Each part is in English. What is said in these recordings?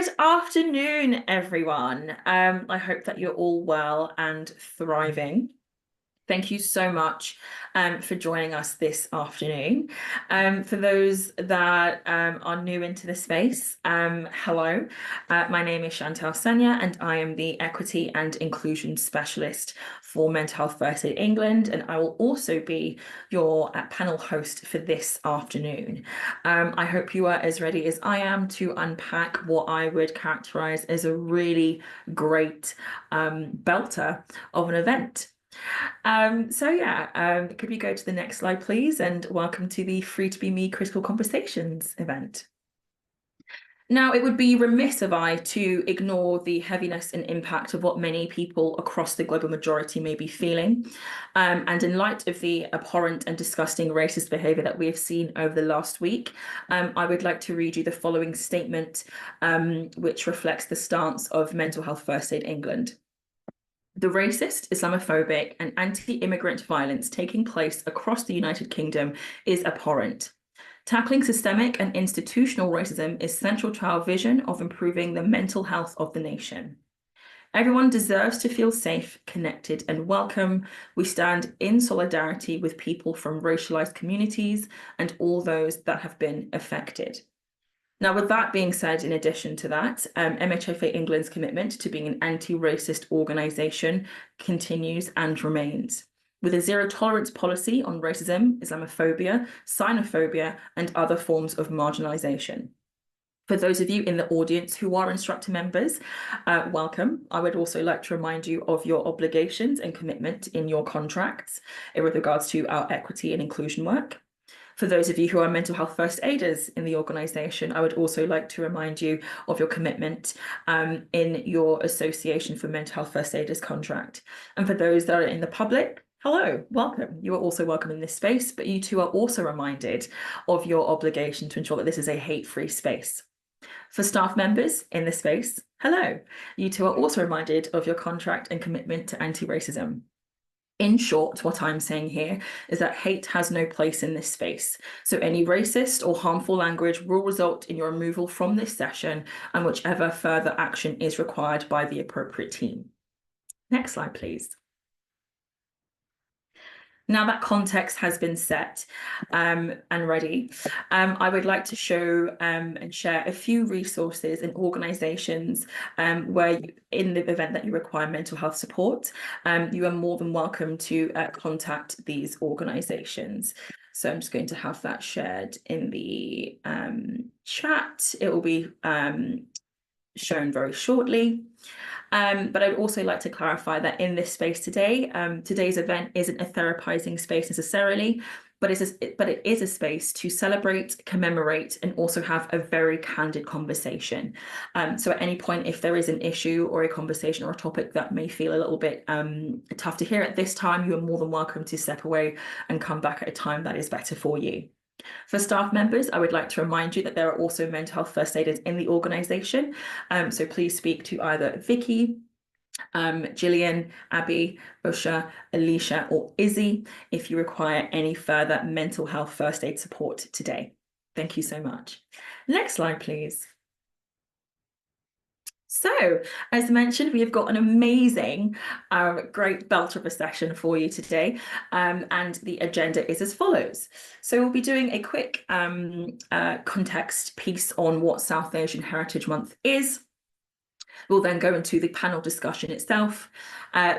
Good afternoon, everyone. I hope that you're all well and thriving. Thank you so much for joining us this afternoon. For those that are new into the space, hello. My name is Chantal Sanya and I am the Equity and Inclusion Specialist for Mental Health First Aid England, and I will also be your panel host for this afternoon. I hope you are as ready as I am to unpack what I would characterize as a really great belter of an event. Could we go to the next slide, please? And welcome to the Free to Be Me Critical Conversations event. Now, it would be remiss of I to ignore the heaviness and impact of what many people across the global majority may be feeling. And in light of the abhorrent and disgusting racist behaviour that we have seen over the last week, I would like to read you the following statement, which reflects the stance of Mental Health First Aid England. The racist, Islamophobic and anti-immigrant violence taking place across the United Kingdom is abhorrent. Tackling systemic and institutional racism is central to our vision of improving the mental health of the nation. Everyone deserves to feel safe, connected and welcome. We stand in solidarity with people from racialized communities and all those that have been affected. Now, with that being said, in addition to that, MHFA England's commitment to being an anti-racist organisation continues and remains, with a zero tolerance policy on racism, Islamophobia, xenophobia, and other forms of marginalisation. For those of you in the audience who are instructor members, welcome. I would also like to remind you of your obligations and commitment in your contracts with regards to our equity and inclusion work. For those of you who are mental health first aiders in the organisation, I would also like to remind you of your commitment in your Association for Mental Health First Aiders contract. And for those that are in the public, hello, welcome. You are also welcome in this space, but you too are also reminded of your obligation to ensure that this is a hate-free space. For staff members in this space, hello. You too are also reminded of your contract and commitment to anti-racism. In short, what I'm saying here is that hate has no place in this space. So any racist or harmful language will result in your removal from this session and whichever further action is required by the appropriate team. Next slide, please. Now that context has been set and ready, I would like to show and share a few resources and organisations where in the event that you require mental health support, you are more than welcome to contact these organisations. So I'm just going to have that shared in the chat. It will be shown very shortly. But I'd also like to clarify that in this space today, today's event isn't a therapizing space necessarily, but it is a space to celebrate, commemorate, and also have a very candid conversation. So at any point, if there is an issue or a conversation or a topic that may feel a little bit tough to hear at this time, you are more than welcome to step away and come back at a time that is better for you. For staff members, I would like to remind you that there are also mental health first aiders in the organisation. So please speak to either Vicky, Gillian, Abby, Usha, Alicia or Izzy if you require any further mental health first aid support today. Thank you so much. Next slide, please. So, as mentioned, we have got an amazing, great belter of a session for you today, and the agenda is as follows. So we'll be doing a quick context piece on what South Asian Heritage Month is. We'll then go into the panel discussion itself.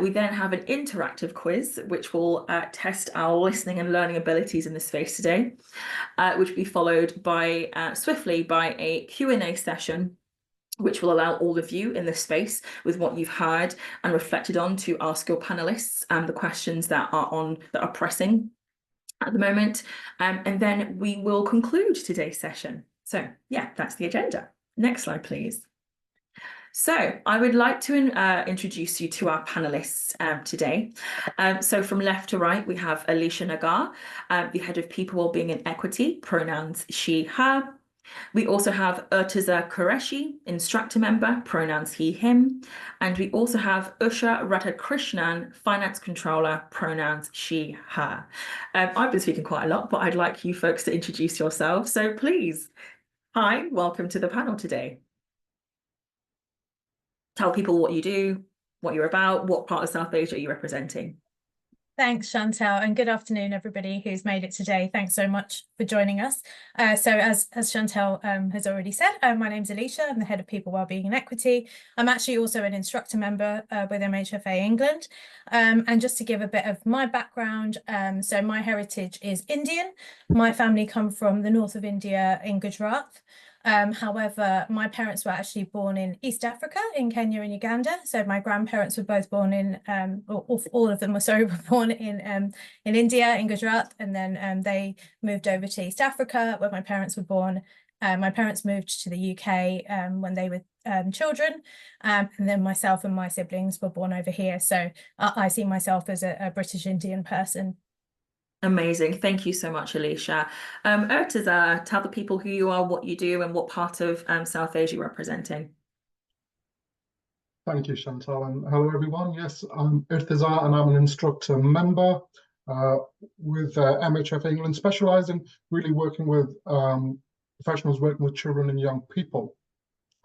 We then have an interactive quiz, which will test our listening and learning abilities in the space today, which will be followed by swiftly by a Q&A session, which will allow all of you in this space with what you've heard and reflected on to ask your panelists the questions that are pressing at the moment. And then we will conclude today's session. So yeah, that's the agenda. Next slide, please. So I would like to introduce you to our panelists today. So from left to right, we have Alicia Nagar, the Head of People Wellbeing and Equity, pronouns she, her. We also have Irtiza Qureshi, instructor member, pronouns he, him. And we also have Usha Radhakrishnan, finance controller, pronouns she, her. I've been speaking quite a lot, but I'd like you folks to introduce yourselves. So please, hi, welcome to the panel today. tell people what you do, what you're about, what part of South Asia you're representing. Thanks, Chantal, and good afternoon, everybody who's made it today. Thanks so much for joining us. So as Chantal has already said, my name's Alicia. I'm the Head of People Wellbeing and Equity. I'm actually also an instructor member with MHFA England. And just to give a bit of my background, so my heritage is Indian. My family come from the north of India in Gujarat. However, my parents were actually born in East Africa, in Kenya and Uganda. So my grandparents were both born in, all of them were born in India, in Gujarat, and then they moved over to East Africa, where my parents were born. My parents moved to the UK when they were children, and then myself and my siblings were born over here. So I see myself as a British Indian person. Amazing. Thank you so much, Alicia. Irtiza, tell the people who you are, what you do, and what part of South Asia you're representing. Thank you, Chantal, and hello, everyone. Yes, I'm Irtiza, and I'm an instructor member with MHF England, specialising really working with professionals working with children and young people.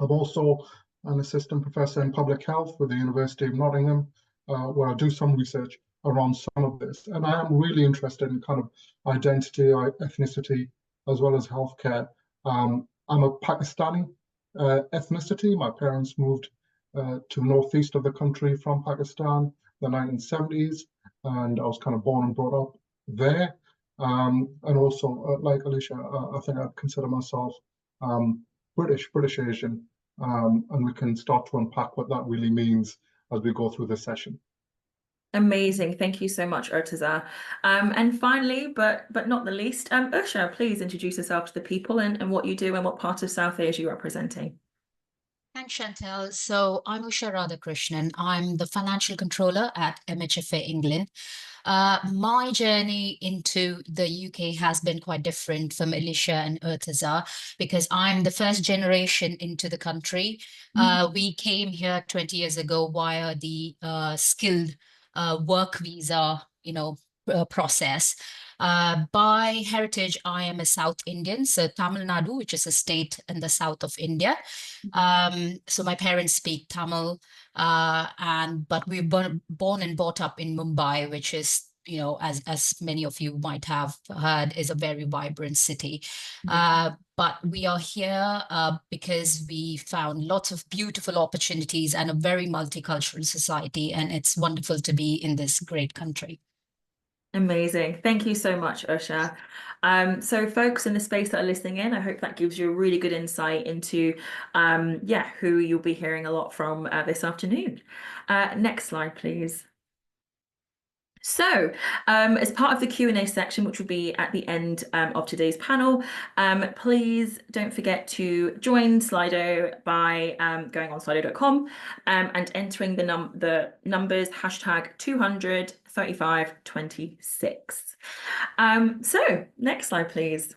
I'm also an assistant professor in public health with the University of Nottingham, where I do some research around some of this. And I am really interested in kind of identity, ethnicity, as well as healthcare. I'm a Pakistani ethnicity. My parents moved to the northeast of the country from Pakistan in the 1970s, and I was kind of born and brought up there. And also, like Alicia, I think I'd consider myself British Asian, and we can start to unpack what that really means as we go through this session. Amazing. Thank you so much, Irtiza. And finally, but not the least, Usha, please introduce yourself to the people and what you do and what part of South Asia you're representing. Thanks, Chantal. So I'm Usha Radhakrishnan. I'm the financial controller at MHFA England. My journey into the UK has been quite different from Alicia and Irtiza because I'm the first generation into the country. We came here 20 years ago via the skilled work visa, process. By heritage, I am a South Indian, so Tamil Nadu, which is a state in the south of India. So my parents speak Tamil, but we were born and brought up in Mumbai, which is, as many of you might have heard, is a very vibrant city. But we are here because we found lots of beautiful opportunities and a very multicultural society, and it's wonderful to be in this great country. Amazing. Thank you so much, Usha. So folks in the space that are listening in, I hope that gives you a really good insight into, who you'll be hearing a lot from this afternoon. Next slide, please. So as part of the Q&A section, which will be at the end of today's panel, please don't forget to join Slido by going on slido.com and entering the numbers #2003526. So next slide, please.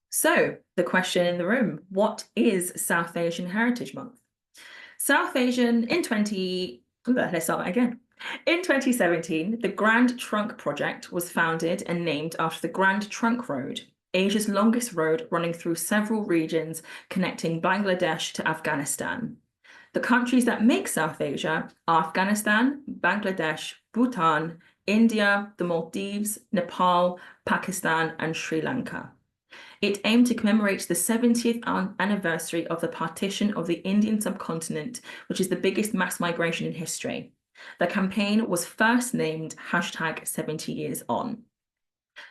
So the question in the room, what is South Asian Heritage Month? South Asian let's start again. In 2017, the Grand Trunk Project was founded and named after the Grand Trunk Road, Asia's longest road running through several regions connecting Bangladesh to Afghanistan. The countries that make South Asia are Afghanistan, Bangladesh, Bhutan, India, the Maldives, Nepal, Pakistan, and Sri Lanka. It aimed to commemorate the 70th anniversary of the partition of the Indian subcontinent, which is the biggest mass migration in history. The campaign was first named #70yearsOn.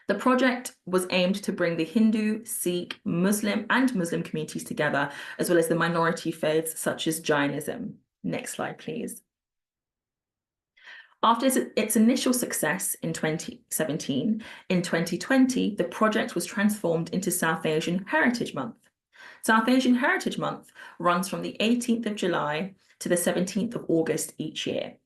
The project was aimed to bring the Hindu, Sikh, Muslim communities together, as well as the minority faiths such as Jainism. Next slide, please. After its initial success in 2017, in 2020, the project was transformed into South Asian Heritage Month. South Asian Heritage Month runs from the 18th of July to the 17th of August each year.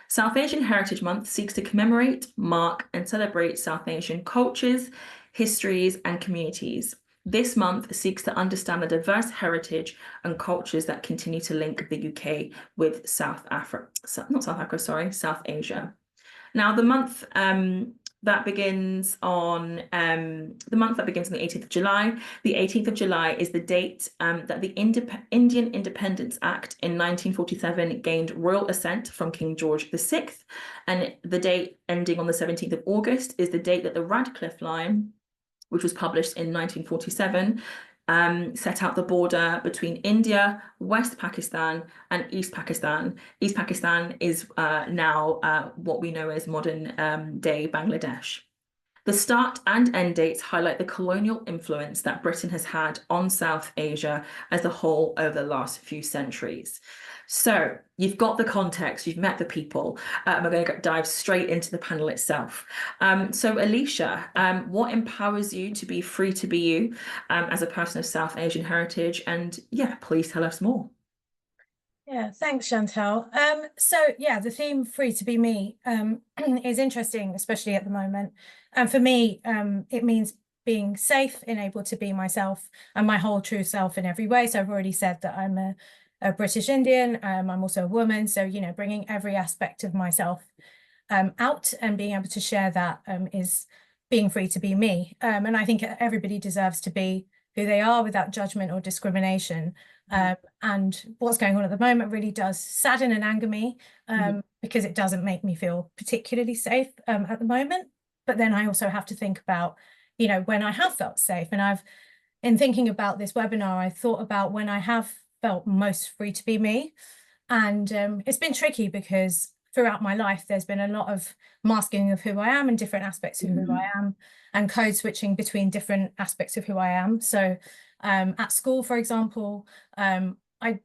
South Asian Heritage Month seeks to commemorate, mark, and celebrate South Asian cultures, histories, and communities. This month seeks to understand the diverse heritage and cultures that continue to link the UK with South Asia. Now, the month that begins on the month that begins on the 18th of July. The 18th of July is the date that the Indian Independence Act in 1947 gained royal assent from King George VI. And the date ending on the 17th of August is the date that the Radcliffe Line, which was published in 1947, set out the border between India, West Pakistan, and East Pakistan. East Pakistan is now what we know as modern day Bangladesh. The start and end dates highlight the colonial influence that Britain has had on South Asia as a whole over the last few centuries. So you've got the context, you've met the people. We're going to dive straight into the panel itself. So Alicia, what empowers you to be free to be you as a person of South Asian heritage? And yeah, please tell us more. Yeah, thanks, Chantal. So yeah, the theme "free to be me" is interesting, especially at the moment. And for me, it means being safe and able to be myself and my whole true self in every way. So I've already said that I'm a British Indian. I'm also a woman. So, you know, bringing every aspect of myself out and being able to share that is being free to be me. And I think everybody deserves to be who they are without judgment or discrimination. And what's going on at the moment really does sadden and anger me because it doesn't make me feel particularly safe at the moment. But then I also have to think about, you know, when I have felt safe. And in thinking about this webinar, I thought about when I have felt most free to be me. And it's been tricky because throughout my life, there's been a lot of masking of who I am and different aspects of who I am, and code switching between different aspects of who I am. So at school, for example, I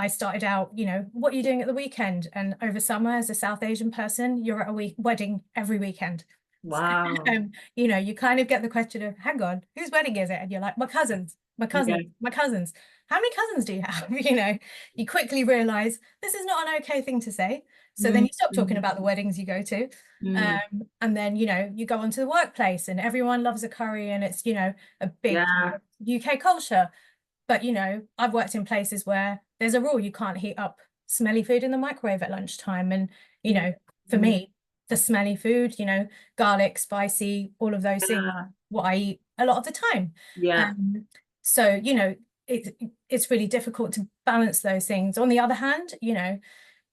started out, you know, what are you doing at the weekend? And over summer, as a South Asian person, you're at a wedding every weekend. Wow. You know, you kind of get the question of, hang on, whose wedding is it? And you're like, my cousins. My cousins. How many cousins do you have? You know, you quickly realize this is not an okay thing to say. So then you stop talking about the weddings you go to. And then, you know, you go onto the workplace and everyone loves a curry and it's, you know, a big UK culture. But, you know, I've worked in places where there's a rule you can't heat up smelly food in the microwave at lunchtime. And, you know, for me, the smelly food, you know, garlic, spicy, all of those things, what I eat a lot of the time. So, you know, it's really difficult to balance those things. On the other hand, you know,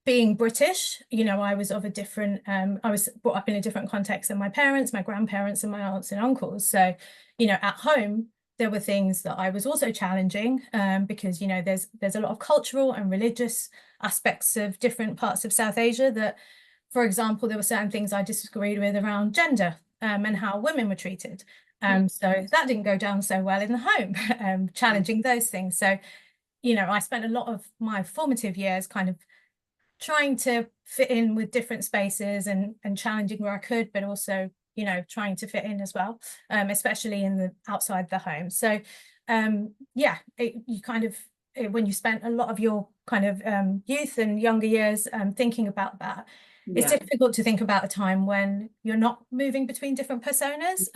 being British, you know, I was of a different, I was brought up in a different context than my parents, my grandparents, and my aunts and uncles. So, you know, at home, there were things that I was also challenging because, you know, there's a lot of cultural and religious aspects of different parts of South Asia that, for example, there were certain things I disagreed with around gender and how women were treated. So that didn't go down so well in the home, challenging those things. So, you know, I spent a lot of my formative years kind of trying to fit in with different spaces and challenging where I could, but also, you know, trying to fit in as well, especially in the outside the home. So, yeah, you kind of, when you spent a lot of your kind of youth and younger years thinking about that, it's difficult to think about a time when you're not moving between different personas.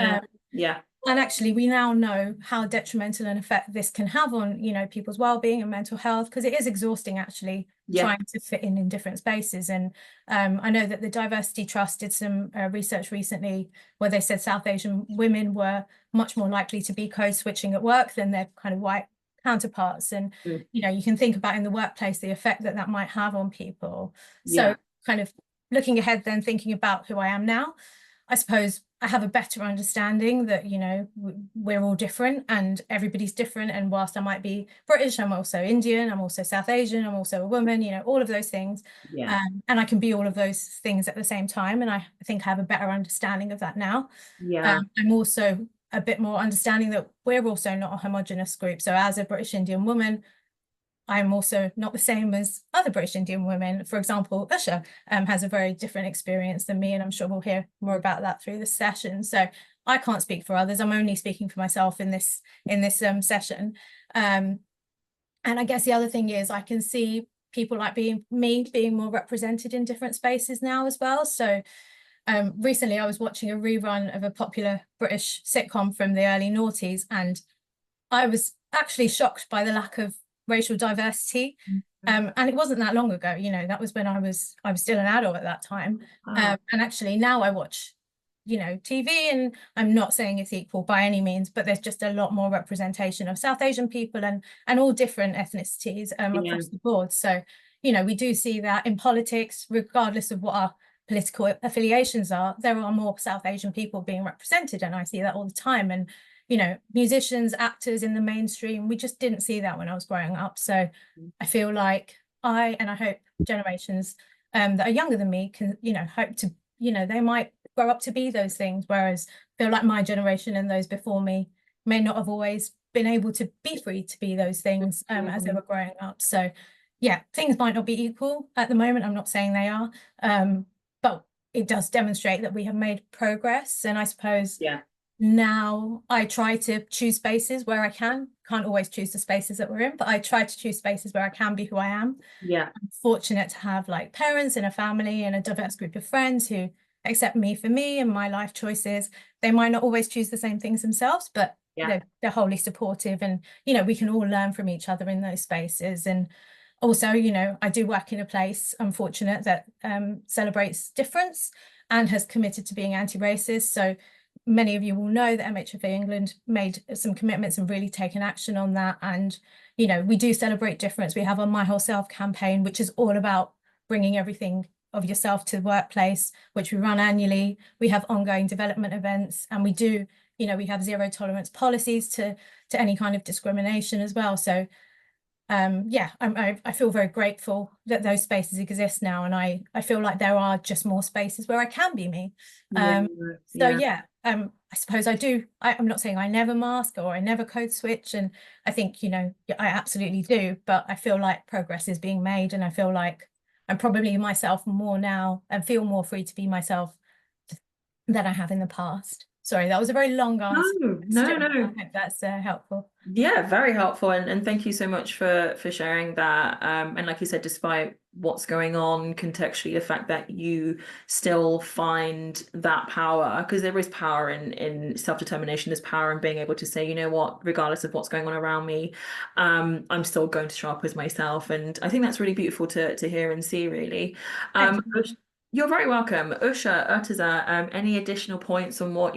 And actually, we now know how detrimental an effect this can have on, you know, people's well-being and mental health, because it is exhausting actually trying to fit in different spaces. And I know that the Diversity Trust did some research recently where they said South Asian women were much more likely to be code switching at work than their kind of white counterparts. And, you know, you can think about in the workplace the effect that that might have on people. So kind of looking ahead then, thinking about who I am now, I suppose I have a better understanding that, you know, we're all different and everybody's different. And whilst I might be British, I'm also Indian, I'm also South Asian, I'm also a woman, you know, all of those things. And I can be all of those things at the same time. And I think I have a better understanding of that now. I'm also a bit more understanding that we're also not a homogenous group. So as a British Indian woman, I'm also not the same as other British Indian women. For example, Usha has a very different experience than me, and I'm sure we'll hear more about that through this session. So I can't speak for others. I'm only speaking for myself in this session. And I guess the other thing is I can see people like being more represented in different spaces now as well. So recently I was watching a rerun of a popular British sitcom from the early noughties, and I was actually shocked by the lack of racial diversity. And it wasn't that long ago, you know, that was when I was still an adult at that time. And actually now I watch TV, and I'm not saying it's equal by any means, but there's just a lot more representation of South Asian people and all different ethnicities across the board. So, we do see that in politics, regardless of what our political affiliations are, there are more South Asian people being represented, and I see that all the time. And musicians, actors in the mainstream, we just didn't see that when I was growing up. So I feel like I hope generations that are younger than me can, hope to, they might grow up to be those things. Whereas I feel like my generation and those before me may not have always been able to be free to be those things as they were growing up. So yeah, things might not be equal at the moment. I'm not saying they are, but it does demonstrate that we have made progress. And I suppose now I try to choose spaces where I can't always choose the spaces that we're in, but I try to choose spaces where I can be who I am. I'm fortunate to have like parents and a family and a diverse group of friends who accept me for me and my life choices. They might not always choose the same things themselves, but they're wholly supportive, and we can all learn from each other in those spaces. And also, I do work in a place, I'm fortunate, that celebrates difference and has committed to being anti-racist. So many of you will know that MHFA England made some commitments and really taken action on that. And, we do celebrate difference. We have a My Whole Self campaign, which is all about bringing everything of yourself to the workplace, which we run annually. We have ongoing development events, and we do, we have zero tolerance policies to any kind of discrimination as well. So I feel very grateful that those spaces exist now, and I feel like there are just more spaces where I can be me. I suppose I'm not saying I never mask or I never code switch, and I think I absolutely do, but I feel like progress is being made, and I feel like I'm probably myself more now and feel more free to be myself than I have in the past. Sorry, that was a very long answer. No. I hope that's helpful. Yeah, very helpful, and thank you so much for sharing that. And like you said, despite what's going on contextually, the fact that you still find that power, because there is power in self-determination, there's power in being able to say, you know what, regardless of what's going on around me, I'm still going to show up as myself. And I think that's really beautiful to hear and see, really. You're very welcome. Usha, Irtiza, any additional points on what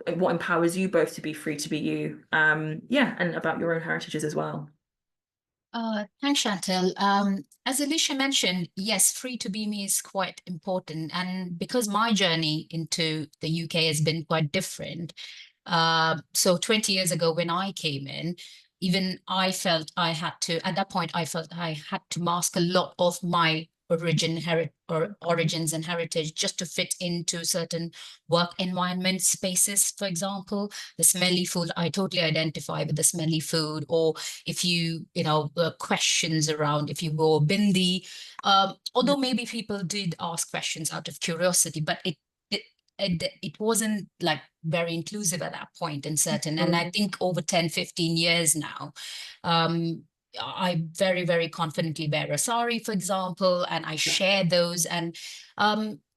empowers you both to be free to be you, and about your own heritages as well? Thanks, Chantal. As Alicia mentioned, yes, free to be me is quite important. And because my journey into the UK has been quite different, so 20 years ago when I came in, even I felt I had to, at that point, I felt I had to mask a lot of my origins and heritage just to fit into certain work environment spaces. For example, the smelly food, I totally identify with the smelly food. Or if questions around if you wore bindi, although maybe people did ask questions out of curiosity, but it wasn't like very inclusive at that point in certain. And I think over 10-15 years now, I very, very confidently wear a sari, for example, and I share those. And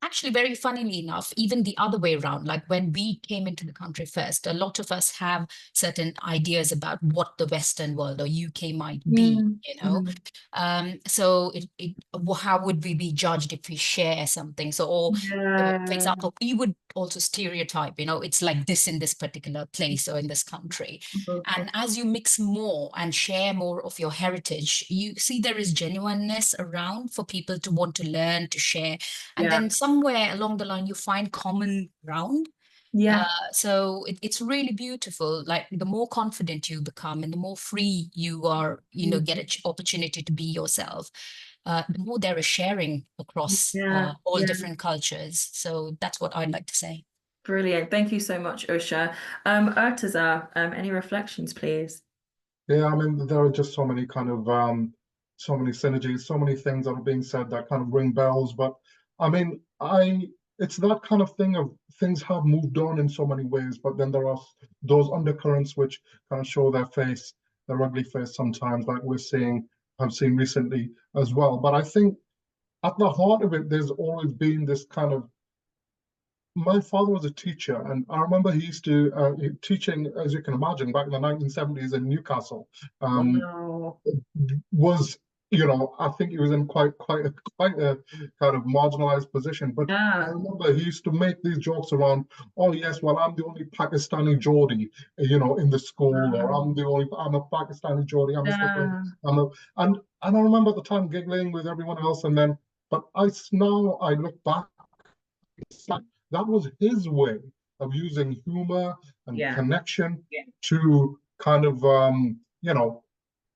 actually, very funnily enough, even the other way around, like when we came into the country first, a lot of us have certain ideas about what the Western world or UK might be, so how would we be judged if we share something? So, or for example, we would also stereotype, it's like this in this particular place or in this country. And as you mix more and share more of your heritage, you see there is genuineness around for people to want to learn, to share. And then somewhere along the line, you find common ground. So it's really beautiful. Like the more confident you become and the more free you are, get an opportunity to be yourself, the more there is sharing across all different cultures. So that's what I'd like to say. Brilliant. Thank you so much, Usha. Irtiza, any reflections, please? Yeah, I mean, there are just so many kind of so many synergies, so many things that are being said that kind of ring bells. But I mean, it's that kind of thing of things have moved on in so many ways, but then there are those undercurrents which kind of show their ugly face sometimes, like I've seen recently as well. But I think at the heart of it, there's always been this kind of, my father was a teacher, and I remember he used to teaching, as you can imagine, back in the 1970s in Newcastle, was you know, I think he was in quite a kind of marginalized position. But I remember he used to make these jokes around, oh yes, well, I'm the only Pakistani Geordie, you know, in the school, or I'm a Pakistani Geordie, and I remember at the time giggling with everyone else, and then, but now I look back, it's like that was his way of using humor and connection to kind of, you know,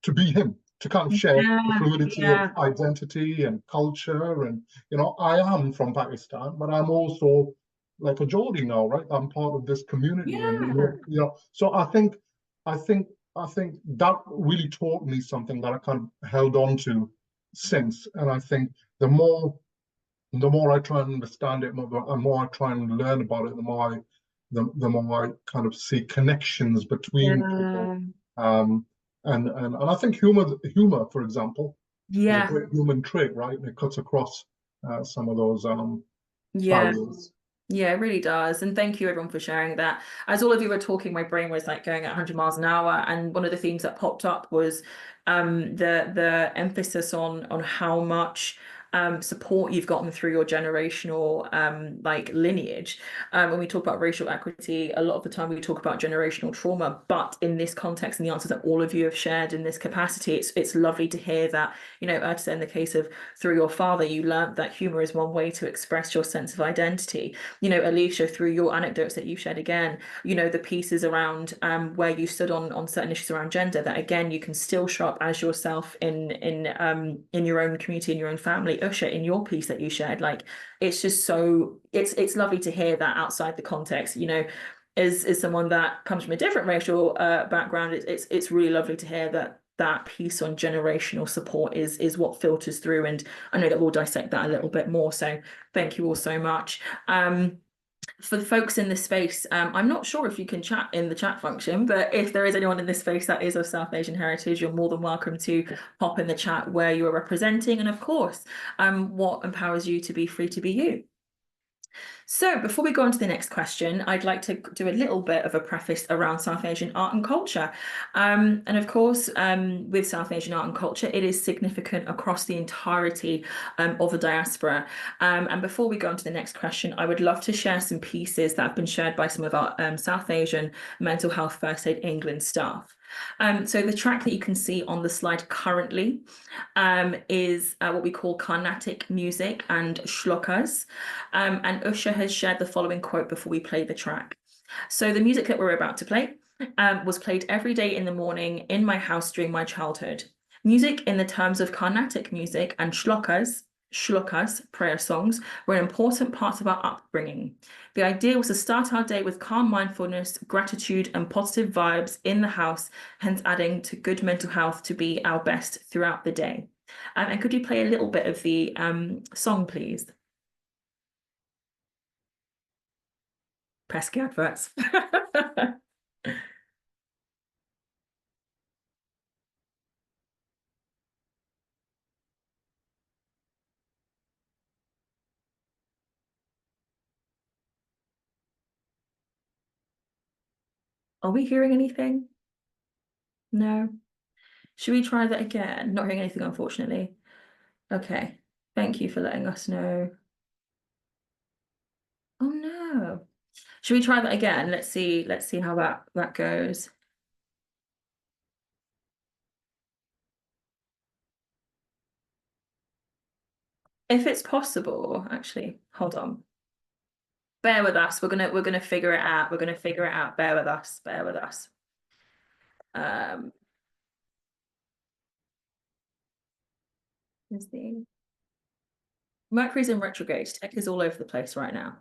to be him, to kind of share the fluidity of identity and culture. And, you know, I am from Pakistan, but I'm also like a Geordie now, right? I'm part of this community. And, you know, so I think that really taught me something that I kind of held on to since. And I think the more I try and understand it, the more I try and learn about it, the more I kind of see connections between people. And I think humor, for example, is a great human trait, right? And it cuts across some of those barriers. Yeah, it really does. And thank you everyone for sharing that. As all of you were talking, my brain was like going at 100 miles an hour. And one of the themes that popped up was the emphasis on how much support you've gotten through your generational like lineage. When we talk about racial equity, a lot of the time we talk about generational trauma, but in this context and the answers that all of you have shared in this capacity, it's lovely to hear that, you know, Urtiza, in the case of through your father, you learned that humor is one way to express your sense of identity. You know, Alicia, through your anecdotes that you shared again, you know, the pieces around where you stood on certain issues around gender, that again, you can still show up as yourself in your own community, in your own family. Usha, in your piece that you shared, like, it's just so, it's lovely to hear that outside the context, you know, as someone that comes from a different racial background, it's really lovely to hear that piece on generational support is what filters through. And I know that we'll dissect that a little bit more. So thank you all so much. For the folks in this space, I'm not sure if you can chat in the chat function, but if there is anyone in this space that is of South Asian heritage, you're more than welcome to pop in the chat where you are representing, and of course, what empowers you to be free to be you. So before we go on to the next question, I'd like to do a little bit of a preface around South Asian art and culture. And of course, with South Asian art and culture, it is significant across the entirety of the diaspora. And before we go on to the next question, I would love to share some pieces that have been shared by some of our South Asian mental health first aid England staff. So the track that you can see on the slide currently is what we call Carnatic music and shlokas. And Usha has shared the following quote before we play the track. So the music that we're about to play was played every day in the morning in my house during my childhood. Music in the terms of Carnatic music and shlokas, prayer songs, were an important part of our upbringing. The idea was to start our day with calm mindfulness, gratitude, and positive vibes in the house, hence adding to good mental health to be our best throughout the day. And could you play a little bit of the song, please? Pesky adverts. Are we hearing anything? No. Should we try that again? Not hearing anything, unfortunately. Okay. Thank you for letting us know. Oh no. Should we try that again? Let's see how that goes. If it's possible, actually, hold on. Bear with us. We're gonna figure it out. We're gonna figure it out. Bear with us. Bear with us. Is the Mercury's in retrograde. Tech is all over the place right now.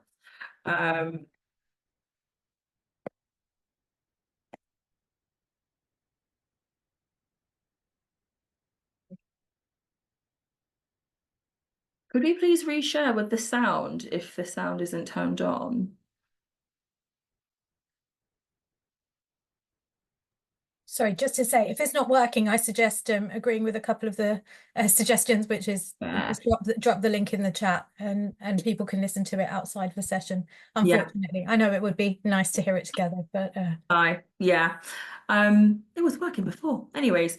Could we please reshare with the sound if the sound isn't turned on? Sorry, just to say, if it's not working, I suggest agreeing with a couple of the suggestions, which is just drop the link in the chat and people can listen to it outside the session. Unfortunately, I know it would be nice to hear it together, but yeah, it was working before. Anyways,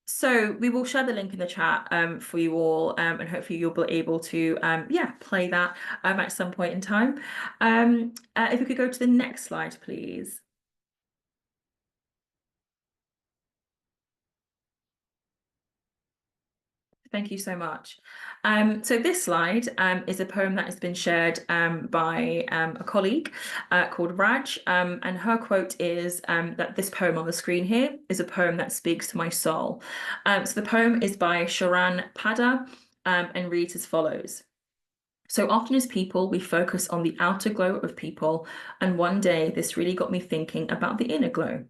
So we will share the link in the chat for you all, and hopefully you'll be able to play that at some point in time. If we could go to the next slide, please. Thank you so much. So this slide is a poem that has been shared by a colleague called Raj, and her quote is that this poem on the screen here is a poem that speaks to my soul. So the poem is by Sharan Pada and reads as follows. So often as people, we focus on the outer glow of people, and one day this really got me thinking about the inner glow.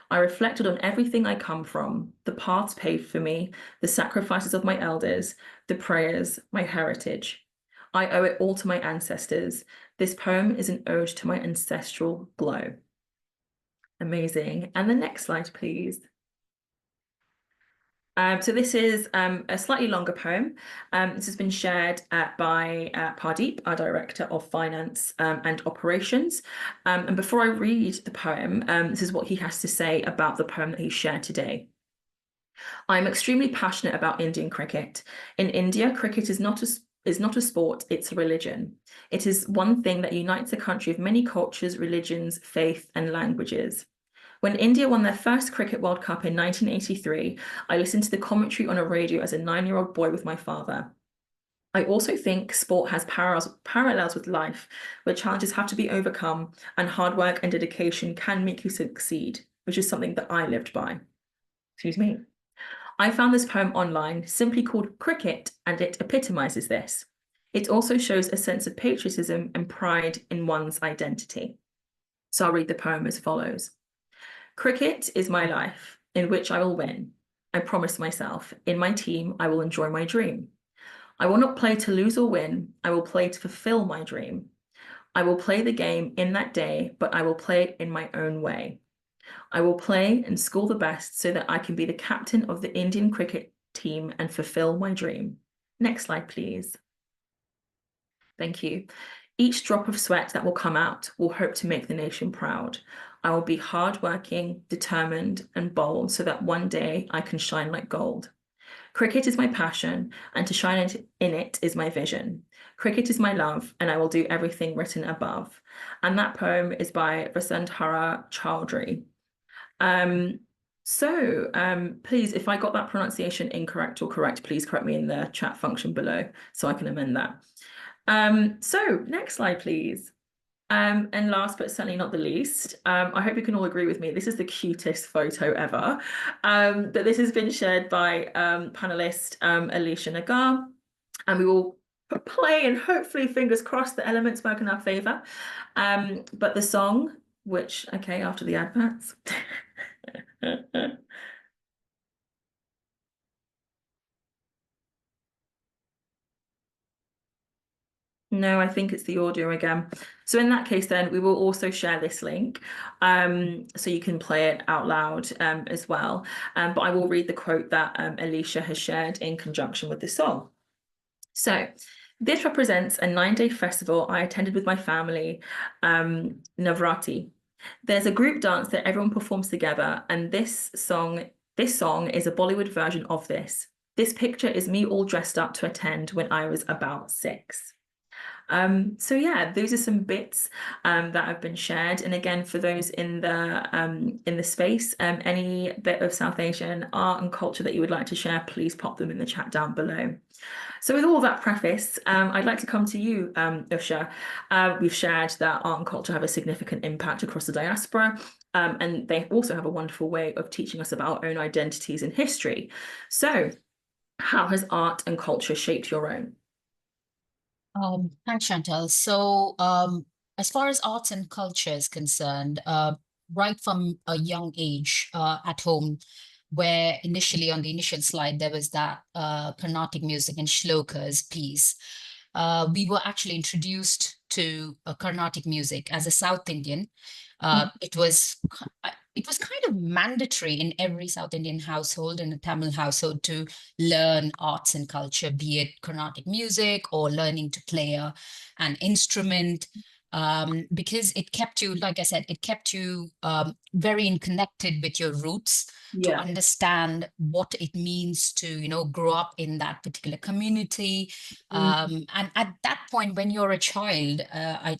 I reflected on everything I come from, the paths paved for me, the sacrifices of my elders, the prayers, my heritage. I owe it all to my ancestors. This poem is an ode to my ancestral glow. Amazing. And the next slide, please. So this is a slightly longer poem. This has been shared by Pardeep, our Director of Finance and Operations. And before I read the poem, this is what he has to say about the poem that he shared today. I'm extremely passionate about Indian cricket. In India, cricket is not a sport, it's a religion. It is one thing that unites a country of many cultures, religions, faith, and languages. When India won their first Cricket World Cup in 1983, I listened to the commentary on a radio as a 9-year-old boy with my father. I also think sport has parallels with life, where challenges have to be overcome and hard work and dedication can make you succeed, which is something that I lived by. Excuse me. I found this poem online, simply called Cricket, and it epitomizes this. It also shows a sense of patriotism and pride in one's identity. So I'll read the poem as follows. Cricket is my life, in which I will win. I promise myself, in my team, I will enjoy my dream. I will not play to lose or win. I will play to fulfill my dream. I will play the game in that day, but I will play it in my own way. I will play and score the best so that I can be the captain of the Indian cricket team and fulfill my dream. Next slide, please. Thank you. Each drop of sweat that will come out will hope to make the nation proud. I will be hardworking, determined, and bold so that one day I can shine like gold. Cricket is my passion, and to shine in it is my vision. Cricket is my love, and I will do everything written above. And that poem is by Vasundhara Chowdhury. Please, if I got that pronunciation incorrect or correct, please correct me in the chat function below so I can amend that. So next slide, please. And last but certainly not the least, I hope you can all agree with me, this is the cutest photo ever. But this has been shared by panelist Alicia Nagar, and we will play and hopefully, fingers crossed, the elements work in our favor. But the song, which, okay, after the adverts. No, I think it's the audio again. So in that case, then we will also share this link so you can play it out loud as well. But I will read the quote that Alicia has shared in conjunction with the song. So this represents a 9-day festival I attended with my family, Navratri. There's a group dance that everyone performs together, and this song is a Bollywood version of this. This picture is me all dressed up to attend when I was about 6. So yeah, those are some bits that have been shared. And again, for those in the space, any bit of South Asian art and culture that you would like to share, please pop them in the chat down below. So with all that preface, I'd like to come to you, Usha. We've shared that art and culture have a significant impact across the diaspora, and they also have a wonderful way of teaching us about our own identities and history. So how has art and culture shaped your own? Thanks, Chantal. So as far as arts and culture is concerned, right from a young age at home, where initially on the initial slide, there was that Carnatic music and shlokas piece. We were actually introduced to Carnatic music as a South Indian. It was kind of mandatory in every South Indian household and a Tamil household to learn arts and culture, be it Carnatic music or learning to play an instrument. because it kept you, like I said, it kept you very connected with your roots, to Yeah. understand what it means to, you know, grow up in that particular community. And at that point, when you're a child, I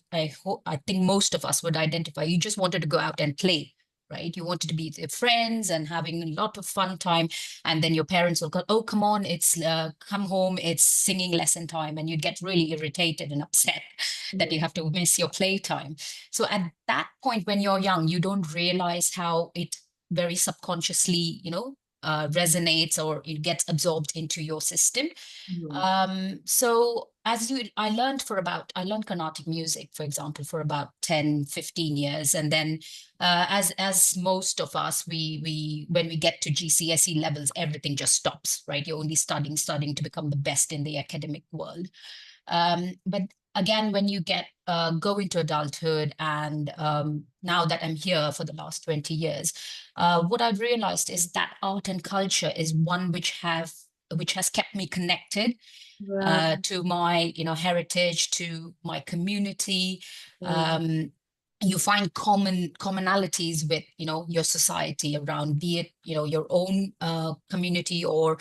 think most of us would identify, you just wanted to go out and play. Right, you wanted to be with your friends and having a lot of fun time, and then your parents will go, "Oh, come on, it's come home, it's singing lesson time," and you'd get really irritated and upset that you have to miss your playtime. So at that point, when you're young, you don't realize how it very subconsciously, you know, resonates, or it gets absorbed into your system. So I learned Carnatic music, for example, for about 10-15 years. And then as most of us, when we get to GCSE levels, everything just stops, right? You're only studying to become the best in the academic world. But again, when you go into adulthood, and now that I'm here for the last 20 years, what I've realized is that art and culture is one which has kept me connected to my, you know, heritage, to my community. You find commonalities with, you know, your society around, be it, you know, your own community, or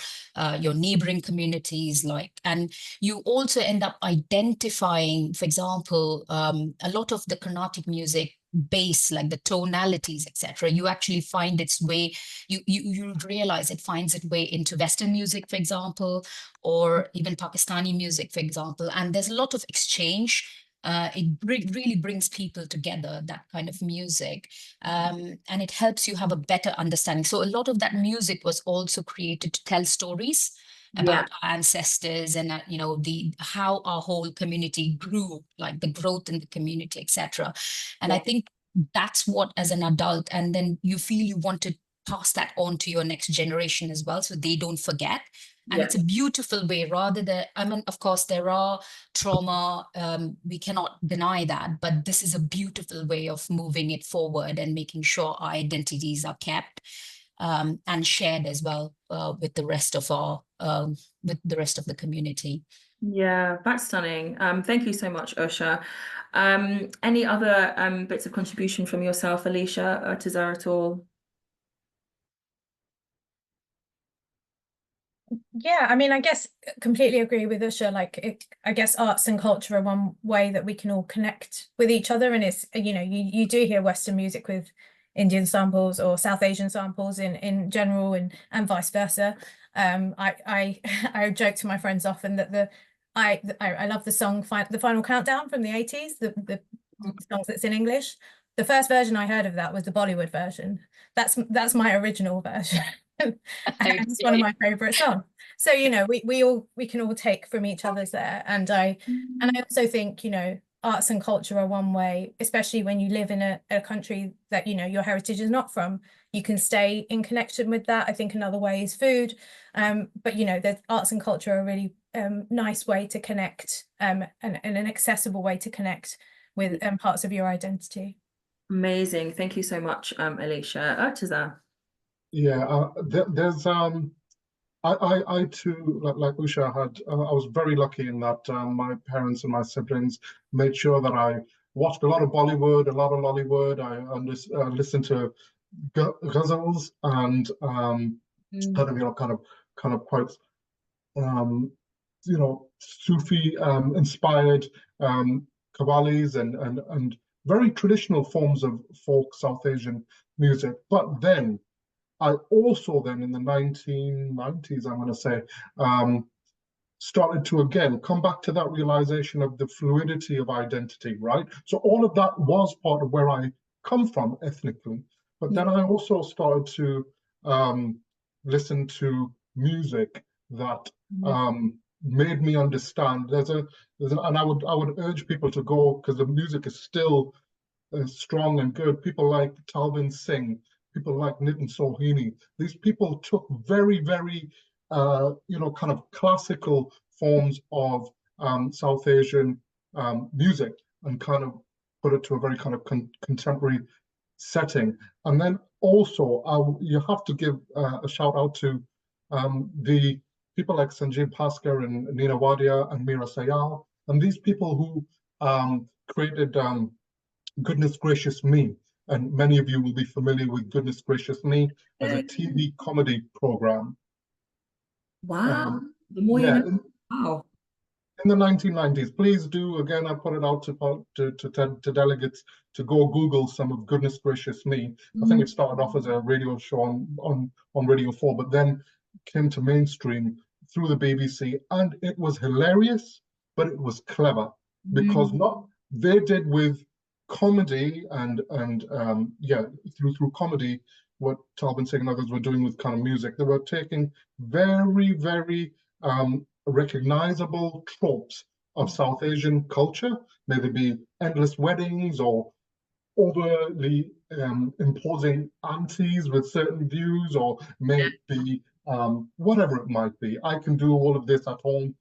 your neighboring communities, like, and you also end up identifying, for example, a lot of the Carnatic music base, like the tonalities, etc. You actually find its way, you realize it finds its way into Western music, for example, or even Pakistani music, for example, and there's a lot of exchange. It really brings people together, that kind of music, and it helps you have a better understanding. So a lot of that music was also created to tell stories about our ancestors, and you know, how our whole community grew, like the growth in the community, etc. And I think that's what, as an adult, and then you feel you want to pass that on to your next generation as well, so they don't forget. And it's a beautiful way, rather than, I mean, of course, there are trauma, we cannot deny that, but this is a beautiful way of moving it forward and making sure our identities are kept and shared as well with the rest of the community. Yeah, that's stunning. Thank you so much, Usha. Any other bits of contribution from yourself, Alicia, Irtiza, at all? Yeah, I mean, I guess completely agree with Usha. Like, I guess arts and culture are one way that we can all connect with each other. And it's, you know, you do hear Western music with Indian samples or South Asian samples in general, and vice versa. I joke to my friends often that I love the song The Final Countdown from the 80s, the songs that's in English. The first version I heard of that was the Bollywood version. That's my original version. And it's one of my favorite songs. So, you know, we can all take from each other's there. And I also think, you know, arts and culture are one way, especially when you live in a country that, you know, your heritage is not from, you can stay in connection with that. I think another way is food. But, you know, the arts and culture are a really nice way to connect, and an accessible way to connect with parts of your identity. Amazing. Thank you so much, Alicia. Irtiza. Yeah, there's I too, like Usha had, I was very lucky in that my parents and my siblings made sure that I watched a lot of Bollywood, a lot of Lollywood. I listened to ghazals and kind of quite Sufi inspired qawwalis and very traditional forms of folk South Asian music. But then I also then in the 1990s, I'm going to say, started to again come back to that realization of the fluidity of identity, right? So all of that was part of where I come from ethnically. But then I also started to listen to music that made me understand. And I would urge people to go, because the music is still strong and good. People like Talvin Singh, people like Nitin Sohini. These people took very, very, kind of classical forms of South Asian music and kind of put it to a very kind of contemporary setting. And then also, you have to give a shout out to the people like Sanjeev Bhaskar and Nina Wadia and Meera Sayal, and these people who created Goodness Gracious Me. And many of you will be familiar with Goodness Gracious Me as a TV comedy program. Wow. The more you Yeah, know. Wow. in the 1990s. Please do, again, I put it out to delegates to go Google some of Goodness Gracious Me. I think it started off as a radio show on Radio 4, but then came to mainstream through the BBC, and it was hilarious, but it was clever because they did with comedy and yeah, through comedy what Talbot Singh and others were doing with kind of music. They were taking very, very recognizable tropes of South Asian culture, may they be endless weddings or overly imposing aunties with certain views, or may it be whatever it might be. I can do all of this at home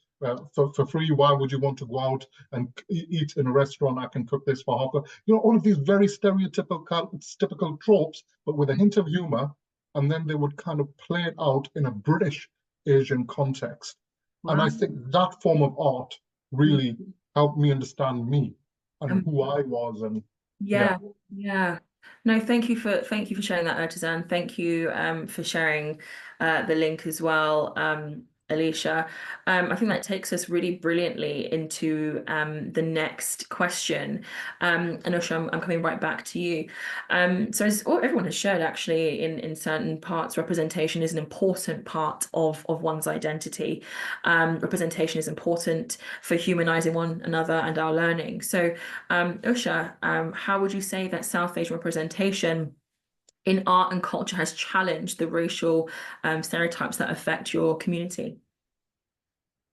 for free. Why would you want to go out and eat in a restaurant? I can cook this for half. You know, all of these very stereotypical tropes, but with a hint of humor, and then they would kind of play it out in a British Asian context. And I think that form of art really helped me understand me and who I was. And yeah. No, thank you for sharing that, Irtiza, and thank you for sharing the link as well, Alicia. I think that takes us really brilliantly into the next question. And Usha, I'm coming right back to you. So as everyone has shared, actually, in certain parts, representation is an important part of one's identity. Representation is important for humanizing one another and our learning. So Usha, how would you say that South Asian representation in art and culture has challenged the racial stereotypes that affect your community?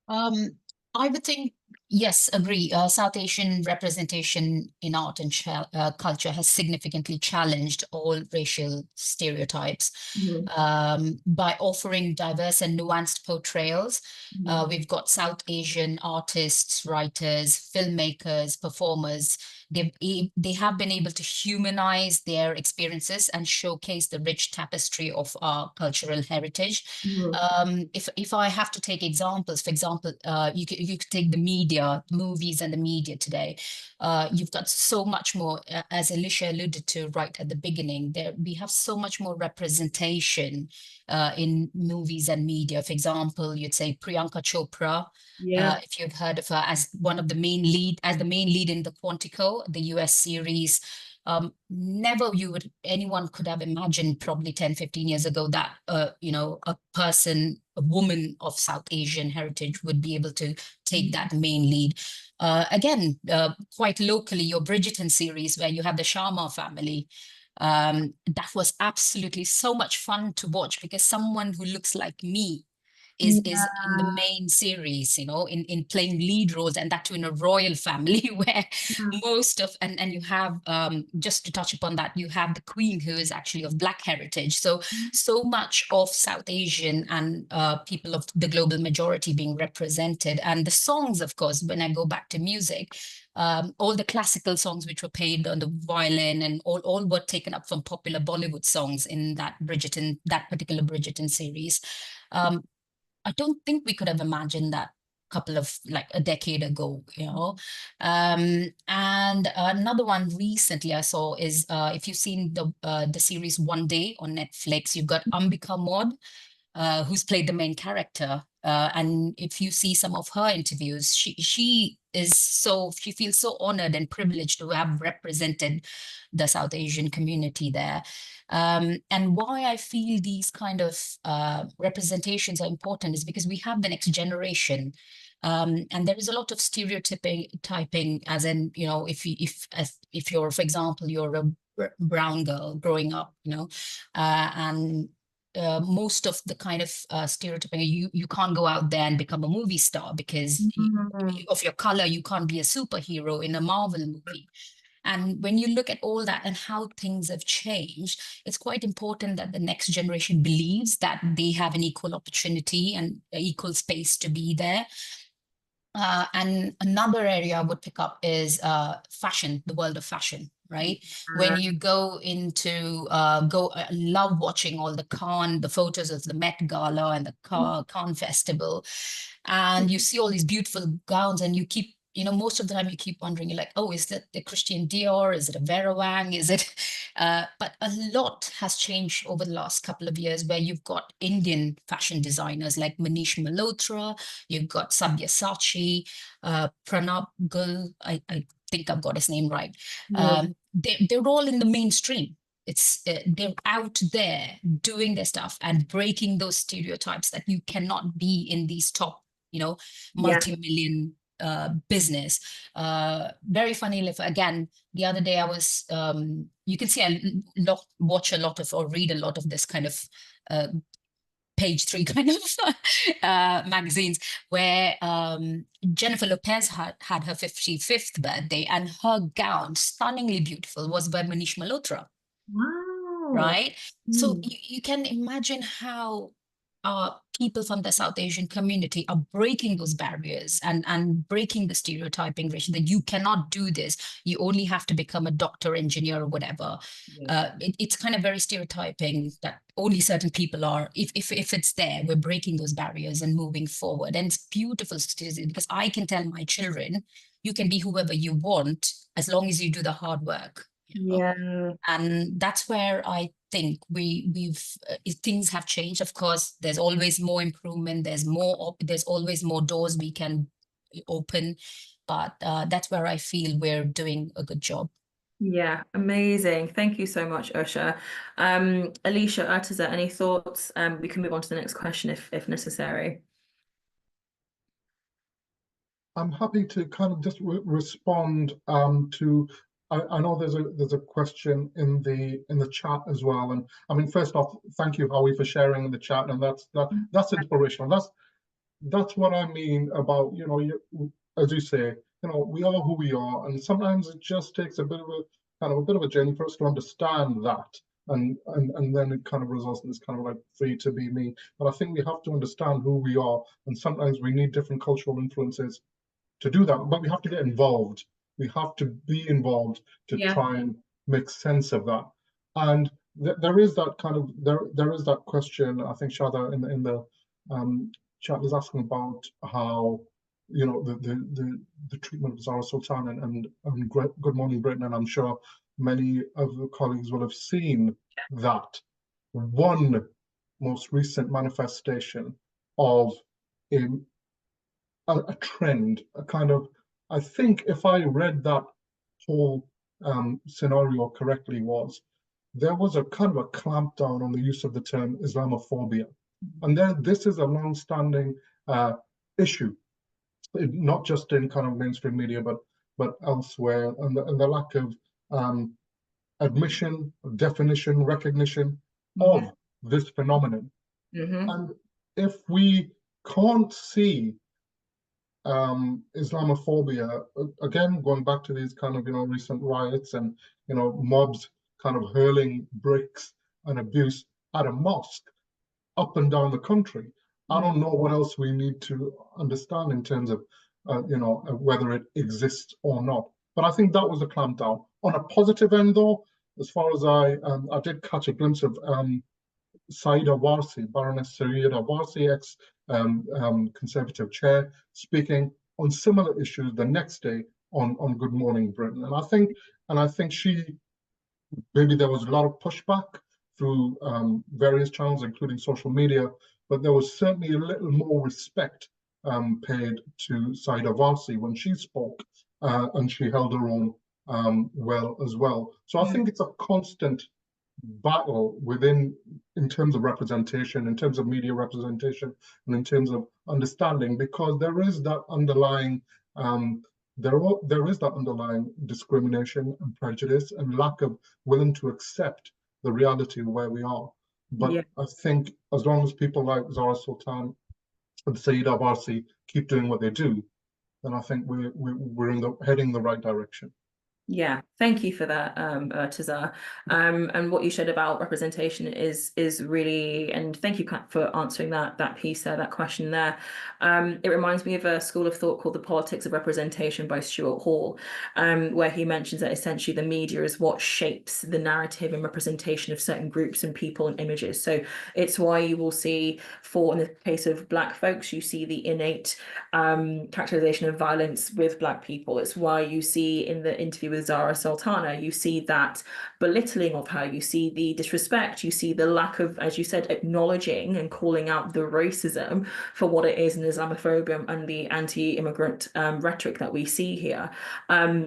I would think, yes, agree. South Asian representation in art and culture has significantly challenged all racial stereotypes by offering diverse and nuanced portrayals. We've got South Asian artists, writers, filmmakers, performers. They have been able to humanize their experiences and showcase the rich tapestry of our cultural heritage. If I have to take examples, for example, you could take the media, movies and the media today. You've got so much more, as Alicia alluded to right at the beginning, we have so much more representation in movies and media. For example, you'd say Priyanka Chopra, if you've heard of her, as the main lead in the Quantico, the US series. Never anyone could have imagined probably 10-15 years ago that a woman of South Asian heritage would be able to take that main lead. Again, quite locally, your Bridgerton series, where you have the Sharma family, that was absolutely so much fun to watch, because someone who looks like me is in the main series, in playing lead roles, and that too in a royal family where most of, and you have, just to touch upon that, you have the Queen, who is actually of Black heritage. So much of South Asian and people of the global majority being represented. And the songs, of course, when I go back to music, all the classical songs which were played on the violin and all were taken up from popular Bollywood songs in that particular Bridgerton series. I don't think we could have imagined that a decade ago, and another one recently I saw is, if you've seen the series One Day on Netflix, you've got Ambika Maud, who's played the main character, and if you see some of her interviews, she feels so honored and privileged to have represented the South Asian community there. And why I feel these kind of representations are important is because we have the next generation. And there is a lot of stereotyping, as in, if you're, for example, you're a brown girl growing up, and most of the kind of stereotyping, you can't go out there and become a movie star because of your color. You can't be a superhero in a Marvel movie. And when you look at all that and how things have changed, it's quite important that the next generation believes that they have an equal opportunity and equal space to be there. And another area I would pick up is fashion, the world of fashion, right? When you go into, love watching all the photos of the Met Gala and the Cannes Festival, and you see all these beautiful gowns, and you keep most of the time you keep wondering, you're like, oh, is that the Christian Dior? Is it a Vera Wang? Is it? But a lot has changed over the last couple of years, where you've got Indian fashion designers like Manish Malhotra, you've got Sabyasachi, Pranab Gul, I think I've got his name right. They're all in the mainstream. They're out there doing their stuff and breaking those stereotypes that you cannot be in these top, multi-million business. Very funny. Again, the other day I was, you can see I watch a lot of or read a lot of this kind of page 3 kind of magazines, where Jennifer Lopez had her 55th birthday, and her gown, stunningly beautiful, was by Manish Malhotra. Wow. Right? So you can imagine how people from the South Asian community are breaking those barriers and breaking the stereotyping that you cannot do this. You only have to become a doctor, engineer, or whatever. It's kind of very stereotyping that only certain people are. If it's there, we're breaking those barriers and moving forward. And it's beautiful because I can tell my children, you can be whoever you want as long as you do the hard work. And that's where I think things have changed. Of course, there's always more improvement. There's always more doors we can open, but that's where I feel we're doing a good job. Yeah, amazing. Thank you so much, Usha. Alicia, Irtiza, any thoughts? We can move on to the next question if necessary. I'm happy to kind of just respond to. I know there's a question in the chat as well, and I mean, first off, thank you, Howie, for sharing in the chat, and that's inspirational. That's what I mean about, as you say, we are who we are, and sometimes it just takes a bit of a journey for us to understand that, and then it kind of results in this kind of like free to be me. But I think we have to understand who we are, and sometimes we need different cultural influences to do that, but we have to get involved. We have to be involved to try and make sense of that. And there is that kind of there is that question. I think Shada in the chat is asking about how the treatment of Zara Sultan and Good Morning Britain, and I'm sure many of the colleagues will have seen that one most recent manifestation of a trend, a kind of, I think if I read that whole scenario correctly, there was a kind of a clampdown on the use of the term Islamophobia. And this is a long-standing issue, not just in kind of mainstream media, but elsewhere, and the lack of admission, definition, recognition of this phenomenon. And if we can't see Islamophobia, again, going back to these kind of recent riots and mobs kind of hurling bricks and abuse at a mosque up and down the country, I don't know what else we need to understand in terms of whether it exists or not. But I think that was a clampdown. On a positive end, though, as far as I did catch a glimpse of Saida Warsi, Baroness Saida Warsi, ex-Conservative chair, speaking on similar issues the next day on Good Morning Britain. And I think maybe there was a lot of pushback through various channels, including social media, but there was certainly a little more respect paid to Saida Warsi when she spoke, and she held her own well as well. So I think it's a constant battle in terms of representation, in terms of media representation, and in terms of understanding, because there is that underlying there is that underlying discrimination and prejudice and lack of willing to accept the reality of where we are. But I think as long as people like Zara Sultan and Saida Warsi keep doing what they do, then I think we're heading the right direction. Yeah, thank you for that, Irtiza. And what you said about representation is really, and thank you for answering that piece there, that question there. It reminds me of a school of thought called The Politics of Representation by Stuart Hall, where he mentions that essentially the media is what shapes the narrative and representation of certain groups and people and images. So it's why you will see, in the case of Black folks, you see the innate characterization of violence with Black people. It's why you see in the interview with Zara Sultana, you see that belittling of her, you see the disrespect, you see the lack of, as you said, acknowledging and calling out the racism for what it is, and Islamophobia and the anti-immigrant rhetoric that we see here.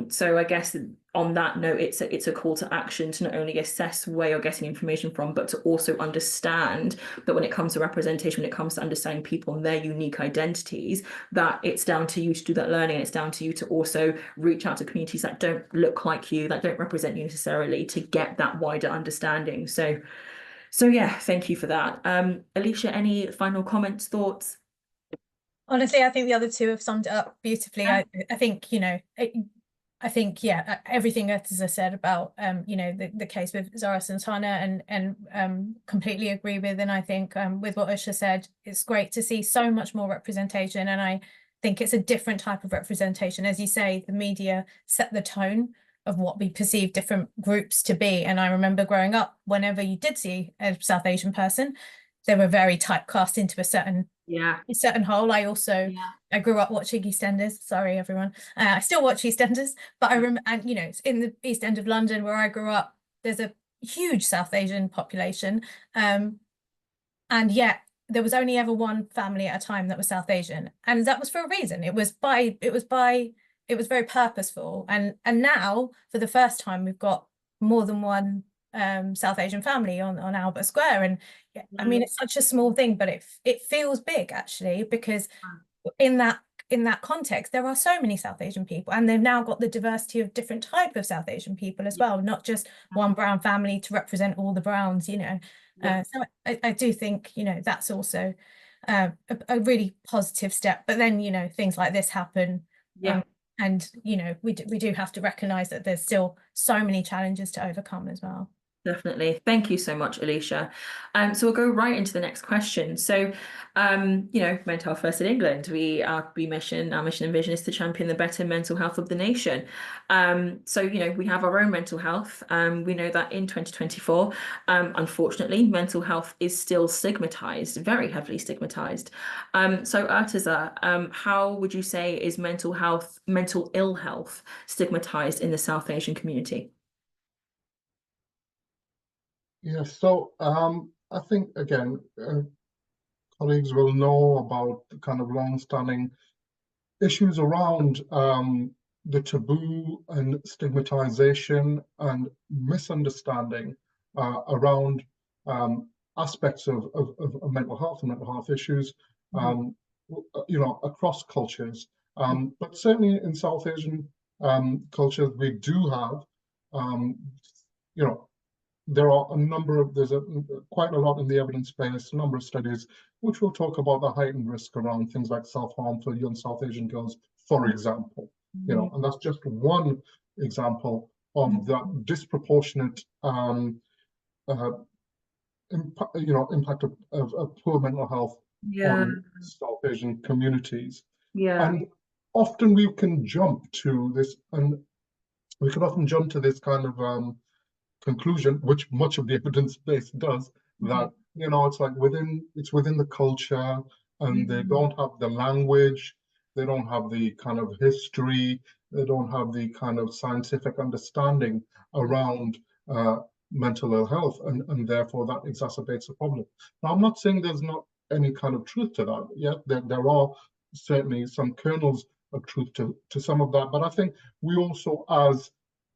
So I guess on that note, it's a call to action to not only assess where you're getting information from, but to also understand that when it comes to representation, when it comes to understanding people and their unique identities, that it's down to you to do that learning, and it's down to you to also reach out to communities that don't look like you, that don't represent you necessarily, to get that wider understanding. So yeah, thank you for that. Alicia, any final comments, thoughts? Honestly, I think the other two have summed it up beautifully. I think, I think, yeah, everything as I said about, the case with Zara Sultana and completely agree with. And I think with what Usha said, it's great to see so much more representation. And I think it's a different type of representation. As you say, the media set the tone of what we perceive different groups to be. And I remember growing up, whenever you did see a South Asian person, they were very typecast into a certain hole. I grew up watching EastEnders. Sorry, everyone. I still watch EastEnders, but I remember, and it's in the East End of London where I grew up. There's a huge South Asian population, and yet there was only ever one family at a time that was South Asian, and that was for a reason. It was very purposeful, and now for the first time we've got more than one South Asian family on Albert Square. And I mean, it's such a small thing, but it feels big actually, because in that context there are so many South Asian people, and they've now got the diversity of different type of South Asian people as well, not just one brown family to represent all the browns, so I do think that's also a really positive step. But then things like this happen, and we do have to recognize that there's still so many challenges to overcome as well. Definitely. Thank you so much, Alicia. So we'll go right into the next question. So, Mental Health First in England, our mission and vision is to champion the better mental health of the nation. So, we have our own mental health. We know that in 2024, unfortunately, mental health is still stigmatized, very heavily stigmatized. So, Irtiza, how would you say is mental ill health stigmatized in the South Asian community? Yes, so I think, again, colleagues will know about the kind of long-standing issues around the taboo and stigmatization and misunderstanding around aspects of mental health and mental health issues, across cultures. But certainly in South Asian cultures, we do have, there are there's quite a lot in the evidence base, a number of studies, which will talk about the heightened risk around things like self-harm for young South Asian girls, for example. And that's just one example of that disproportionate impact of poor mental health on South Asian communities. And often we can jump to this, and we can often jump to this kind of conclusion, which much of the evidence base does, that it's like within the culture, and they don't have the language, they don't have the kind of history, they don't have the kind of scientific understanding around mental ill health, and therefore that exacerbates the problem. Now, I'm not saying there's not any kind of truth to that. Yeah, there are certainly some kernels of truth to some of that, but I think we also, as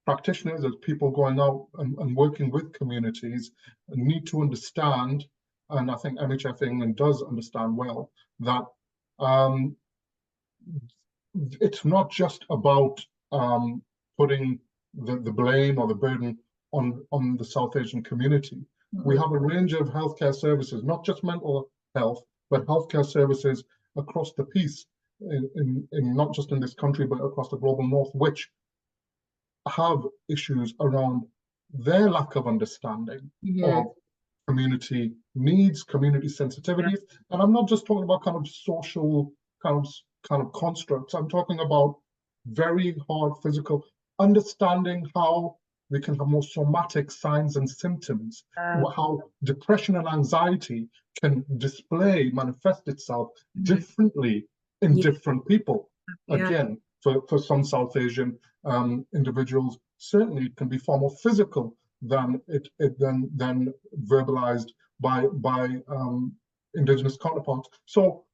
practitioners, as people going out and working with communities, need to understand, and I think MHF England does understand well, that it's not just about putting the blame or the burden on the South Asian community. We have a range of healthcare services, not just mental health, but healthcare services across the piece, in not just in this country, but across the global north, which have issues around their lack of understanding of community needs, community sensitivities. And I'm not just talking about kind of social kind of constructs. I'm talking about very hard physical understanding how we can have more somatic signs and symptoms, how depression and anxiety can manifest itself differently in different people. Again, for some South Asian individuals, certainly it can be far more physical than than verbalized by indigenous counterparts. So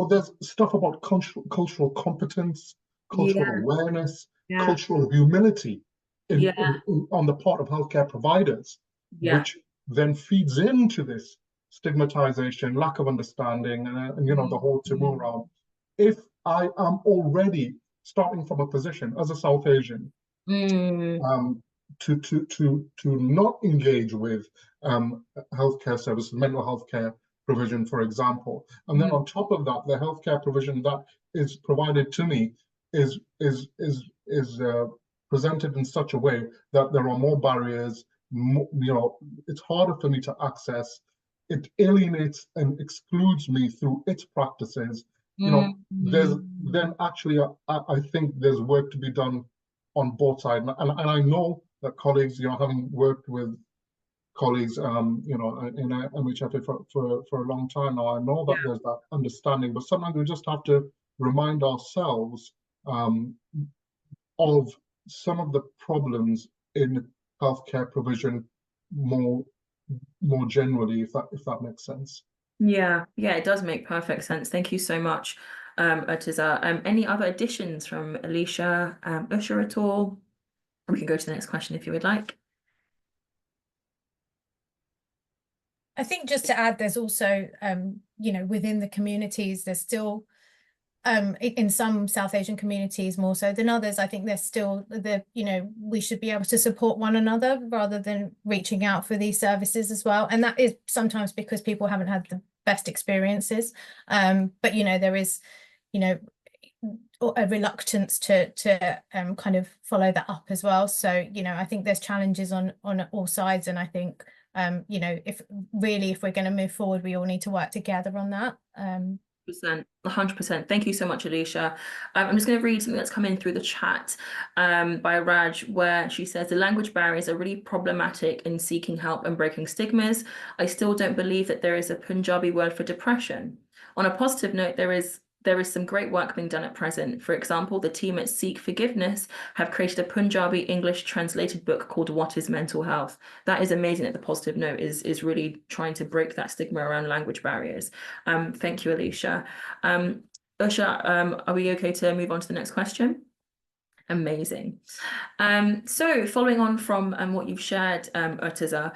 there's stuff about cultural competence, cultural awareness, cultural humility on the part of healthcare providers, which then feeds into this stigmatization, lack of understanding, and you know, the whole taboo around. If I am already starting from a position as a South Asian to not engage with healthcare services, mental health care provision, for example, and then on top of that, the healthcare provision that is provided to me is presented in such a way that there are more barriers. You know, it's harder for me to access. It alienates and excludes me through its practices. You know, I think there's work to be done on both sides, and I know that colleagues, you know, having worked with colleagues, you know, in MHFA for a long time now, I know that there's that understanding, but sometimes we just have to remind ourselves of some of the problems in healthcare provision more generally, if that makes sense. Yeah, it does make perfect sense. Thank you so much, Irtiza. Any other additions from Alicia, Usha at all? We can go to the next question if you would like. I think just to add, there's also, you know, within the communities, there's still, in some South Asian communities more so than others, I think there's still you know, we should be able to support one another rather than reaching out for these services as well. And that is sometimes because people haven't had the best experiences. But, you know, there is, you know, a reluctance to kind of follow that up as well. So, you know, I think there's challenges on all sides. And I think, you know, if we're going to move forward, we all need to work together on that. 100%. Thank you so much, Alicia. I'm just going to read something that's come in through the chat by Raj, where she says the language barriers are really problematic in seeking help and breaking stigmas. I still don't believe that there is a Punjabi word for depression. On a positive note, there is some great work being done at present. For example, the team at Seek Forgiveness have created a Punjabi English translated book called What is Mental Health? That is amazing that the positive note is really trying to break that stigma around language barriers. Thank you, Alicia. Usha, are we okay to move on to the next question? Amazing. So following on from what you've shared, Irtiza,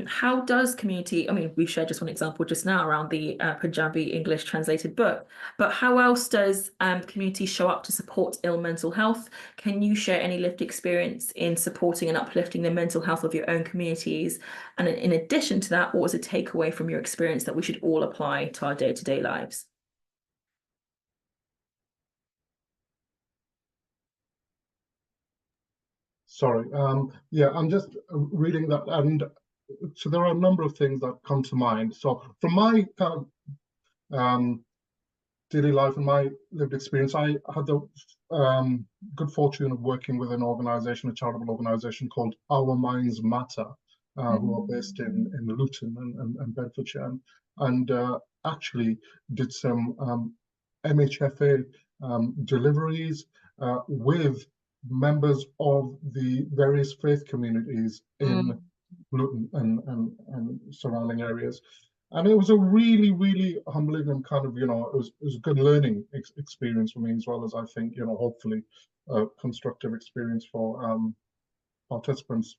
how does community, I mean, we've shared just one example just now around the Punjabi English translated book, but how else does community show up to support ill mental health? Can you share any lived experience in supporting and uplifting the mental health of your own communities? And in addition to that, what was a takeaway from your experience that we should all apply to our day-to-day lives? Sorry, yeah, I'm just reading that, and so there are a number of things that come to mind. So from my kind of daily life and my lived experience, I had the good fortune of working with an organization, a charitable organization called Our Minds Matter, who are based in Luton and Bedfordshire, and actually did some MHFA deliveries with members of the various faith communities in Luton and surrounding areas. And it was a really, really humbling and kind of, you know, it was a good learning experience for me, as well as I think, you know, hopefully a constructive experience for participants.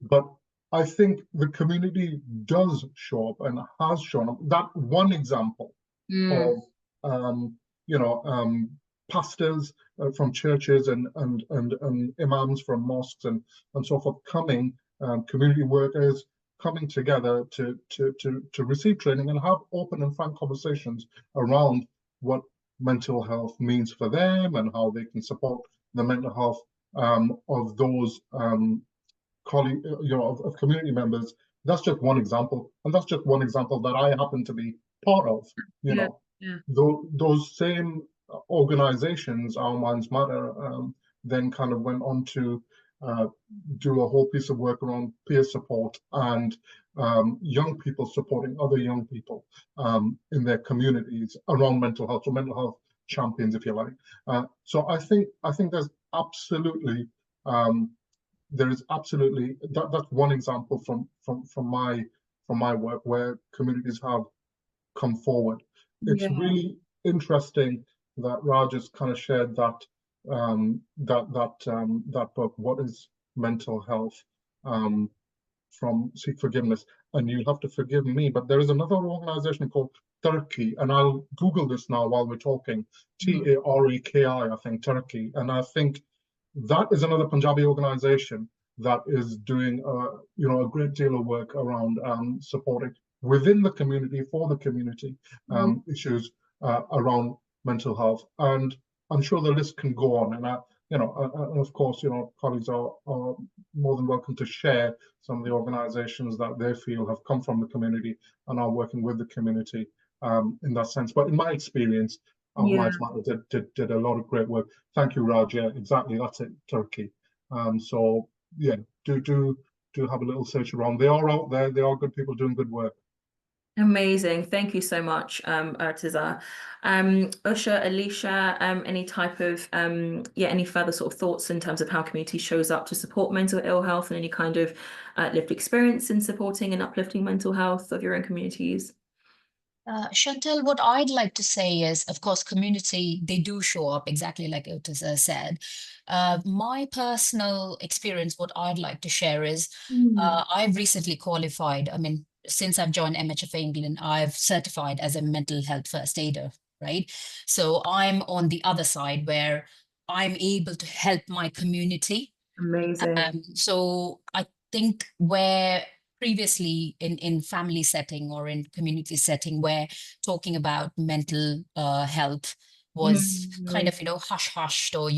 But I think the community does show up and has shown up. That one example of, you know, pastors from churches and imams from mosques and so forth coming, community workers coming together to receive training and have open and frank conversations around what mental health means for them and how they can support the mental health of those colleague, of community members. That's just one example, and that's just one example that I happen to be part of. Yeah. Those same organizations, Our Minds Matter, then kind of went on to do a whole piece of work around peer support and young people supporting other young people in their communities around mental health, so mental health champions, if you like. So I think there's absolutely that's one example from my work where communities have come forward. It's really interesting that Raj has kind of shared that that book, What is Mental Health, from Seek Forgiveness. And you'll have to forgive me, but there is another organization called Turkey, and I'll Google this now while we're talking. Tareki, I think, Turkey, and I think that is another Punjabi organization that is doing a great deal of work around supporting within the community, for the community, issues around mental health. And I'm sure the list can go on. And and of course, colleagues are more than welcome to share some of the organizations that they feel have come from the community and are working with the community in that sense. But in my experience, Minds Matter did a lot of great work. Thank you, Raj. Yeah, exactly. That's it, Turkey. So yeah, do have a little search around. They are out there. They are good people doing good work. Amazing. Thank you so much, Irtiza. Usha, Alicia, any type of any further sort of thoughts in terms of how community shows up to support mental ill health, and any kind of lived experience in supporting and uplifting mental health of your own communities? Chantal, what I'd like to say is, of course, community, they do show up exactly like Irtiza said. My personal experience, what I'd like to share is, I've recently qualified. I mean, since I've joined MHFA England, I've certified as a mental health first aider, right? So I'm on the other side where I'm able to help my community. Amazing. So I think where previously in family setting or in community setting where talking about mental health was kind of hush-hushed, or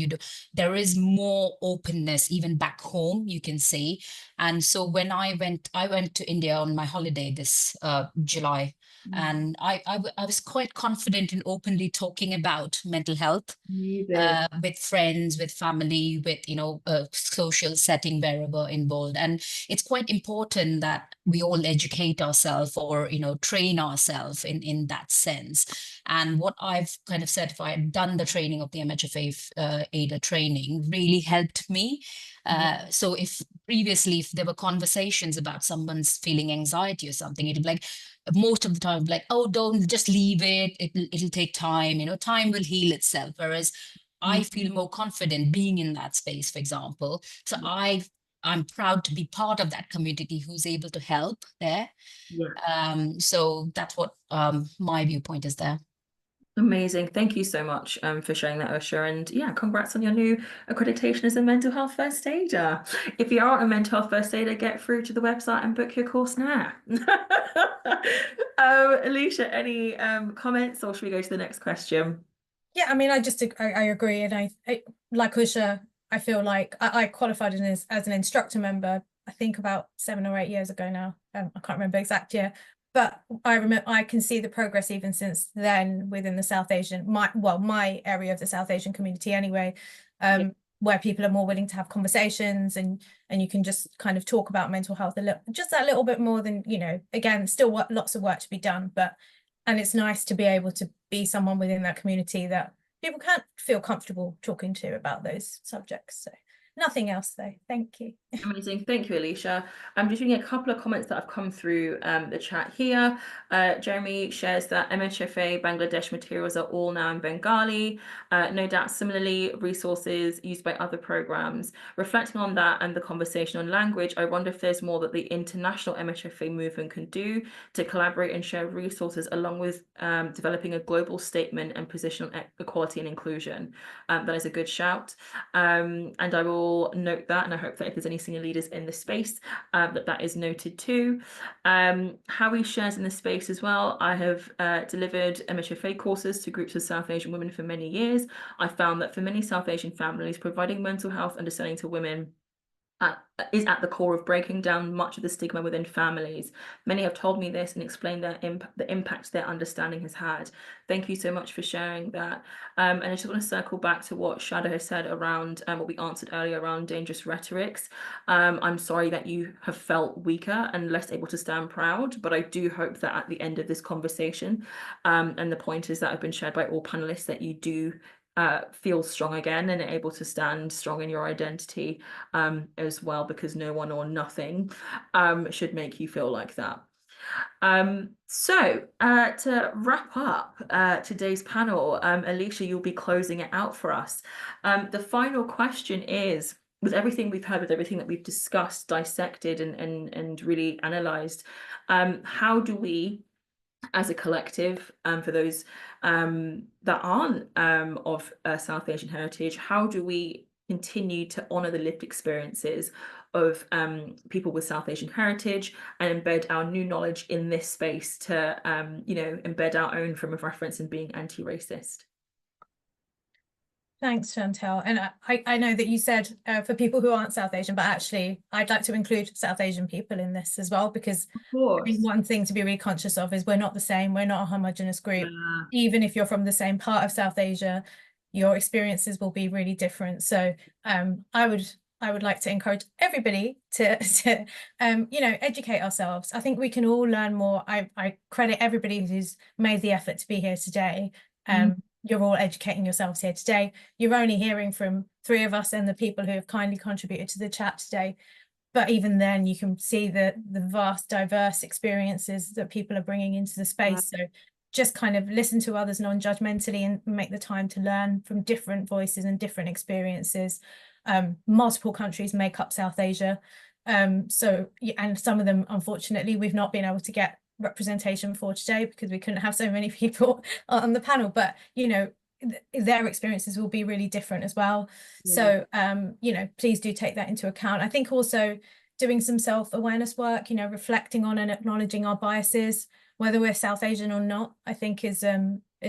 there is more openness even back home, you can say. And so when I went to India on my holiday this July, and I was quite confident in openly talking about mental health with friends, with family, with a social setting wherever involved. And it's quite important that we all educate ourselves or train ourselves in that sense. And what I've kind of certified, done the training of the MHFA AIDA training, really helped me. So if previously, if there were conversations about someone's feeling anxiety or something, it'd be like, most of the time, like, oh, don't, just leave it. It'll take time. Time will heal itself. Whereas I feel more confident being in that space, for example. So I'm proud to be part of that community who's able to help there. So that's what my viewpoint is there. Amazing. Thank you so much for sharing that, Usha. And yeah, congrats on your new accreditation as a mental health first aider. If you aren't a mental health first aider, get through to the website and book your course now. Alicia, any comments, or should we go to the next question? Yeah, I mean, I agree. And I like Usha, I feel like I qualified as an instructor member, I think about 7 or 8 years ago now. I can't remember exact year. But I can see the progress even since then within the South Asian, my area of the South Asian community anyway, where people are more willing to have conversations and you can just kind of talk about mental health just a little bit more than, again, still lots of work to be done. And it's nice to be able to be someone within that community that people can't feel comfortable talking to about those subjects. So nothing else though. Thank you. Amazing. Thank you, Alicia. I'm just reading a couple of comments that have come through the chat here. Jeremy shares that MHFA Bangladesh materials are all now in Bengali. No doubt, similarly, resources used by other programs. Reflecting on that and the conversation on language, I wonder if there's more that the international MHFA movement can do to collaborate and share resources, along with developing a global statement and position on equality and inclusion. That is a good shout. And I will will note that, and I hope that if there's any senior leaders in the space, that is noted too. Howie shares in the space as well. I have delivered MHFA courses to groups of South Asian women for many years. I found that for many South Asian families, providing mental health understanding to women is at the core of breaking down much of the stigma within families. Many have told me this and explained the impact their understanding has had. Thank you so much for sharing that. And I just want to circle back to what Shada has said around what we answered earlier around dangerous rhetorics. I'm sorry that you have felt weaker and less able to stand proud, but I do hope that at the end of this conversation, and the pointers that have been shared by all panelists, that you do feel strong again and able to stand strong in your identity as well, because no one or nothing should make you feel like that. So to wrap up today's panel, Alicia, you'll be closing it out for us. The final question is, with everything we've heard, with everything that we've discussed, dissected and really analysed, how do we, as a collective, for those that aren't of South Asian heritage, how do we continue to honour the lived experiences of people with South Asian heritage and embed our new knowledge in this space to, embed our own frame of reference in being anti-racist? Thanks, Chantel. And I know that you said for people who aren't South Asian, but actually I'd like to include South Asian people in this as well, because I think one thing to be really conscious of is we're not the same. We're not a homogenous group. Even if you're from the same part of South Asia, your experiences will be really different. So I would like to encourage everybody to educate ourselves. I think we can all learn more. I credit everybody who's made the effort to be here today. You're all educating yourselves here today. You're only hearing from 3 of us and the people who have kindly contributed to the chat today. But even then, you can see the vast, diverse experiences that people are bringing into the space. So just kind of listen to others non-judgmentally and make the time to learn from different voices and different experiences. Multiple countries make up South Asia. And some of them, unfortunately, we've not been able to get representation for today because we couldn't have so many people on the panel, but their experiences will be really different as well. So please do take that into account. I think also doing some self-awareness work, reflecting on and acknowledging our biases, whether we're South Asian or not, I think is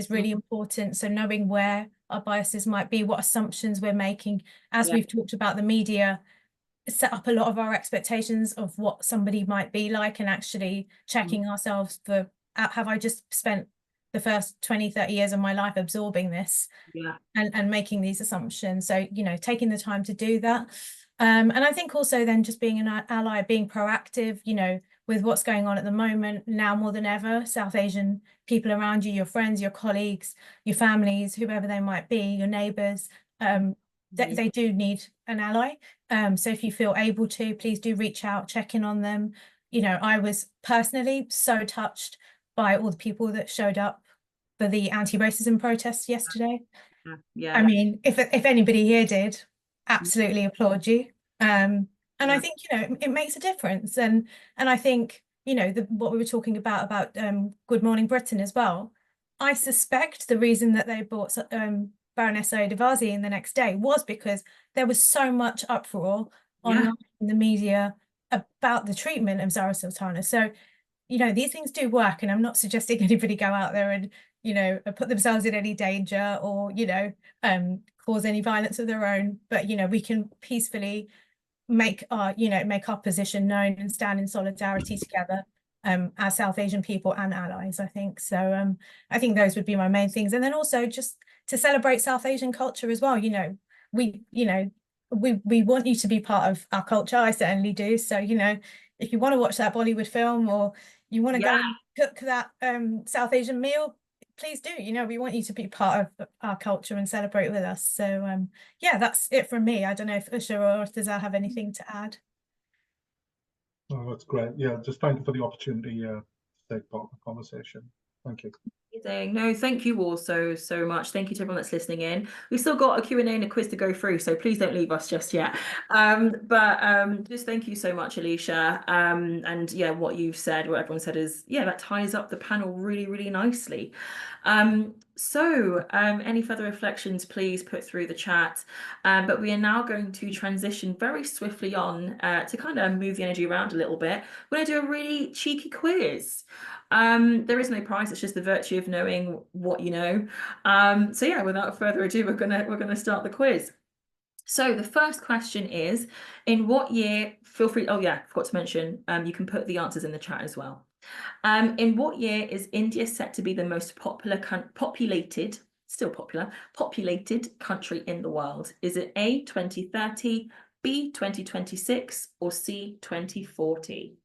really important. So knowing where our biases might be, what assumptions we're making, as we've talked about, the media set up a lot of our expectations of what somebody might be like, and actually checking ourselves for, have I just spent the first 20-30 years of my life absorbing this and making these assumptions? So taking the time to do that, and I think also then just being an ally, being proactive, with what's going on at the moment, now more than ever. South Asian people around you, your friends, your colleagues, your families, whoever they might be, your neighbours, they do need an ally. So if you feel able to, please do reach out, check in on them. I was personally so touched by all the people that showed up for the anti-racism protests yesterday. I mean, if anybody here did, absolutely applaud you. And I think it makes a difference. And I think what we were talking about Good Morning Britain as well. I suspect the reason that they brought Baroness Oyedavasi in the next day was because there was so much uproar online in the media about the treatment of Zara Sultana. So, these things do work, and I'm not suggesting anybody go out there and, put themselves in any danger or, cause any violence of their own. But, we can peacefully make our position known and stand in solidarity together as South Asian people and allies, I think. So I think those would be my main things. And then also just to celebrate South Asian culture as well. We want you to be part of our culture. I certainly do. So, if you want to watch that Bollywood film, or you want to go and cook that South Asian meal, please do. We want you to be part of our culture and celebrate with us. So that's it from me. I don't know if Usha or Irtiza have anything to add. Oh, that's great. Just thank you for the opportunity to take part in the conversation. Thank you. No, thank you all so much. Thank you to everyone that's listening in. We've still got a Q&A and a quiz to go through, so please don't leave us just yet. Just thank you so much, Alicia. And what you've said, what everyone said is, that ties up the panel really, really nicely. Any further reflections, please put through the chat. But we are now going to transition very swiftly on to kind of move the energy around a little bit. We're going to do a really cheeky quiz. There is no prize, it's just the virtue of knowing what you know. So yeah, without further ado, we're gonna start the quiz. So the first question is, in what year, feel free, oh yeah, forgot to mention, you can put the answers in the chat as well. In what year is India set to be the most populated country in the world? Is it A, 2030, B, 2026, or C, 2040?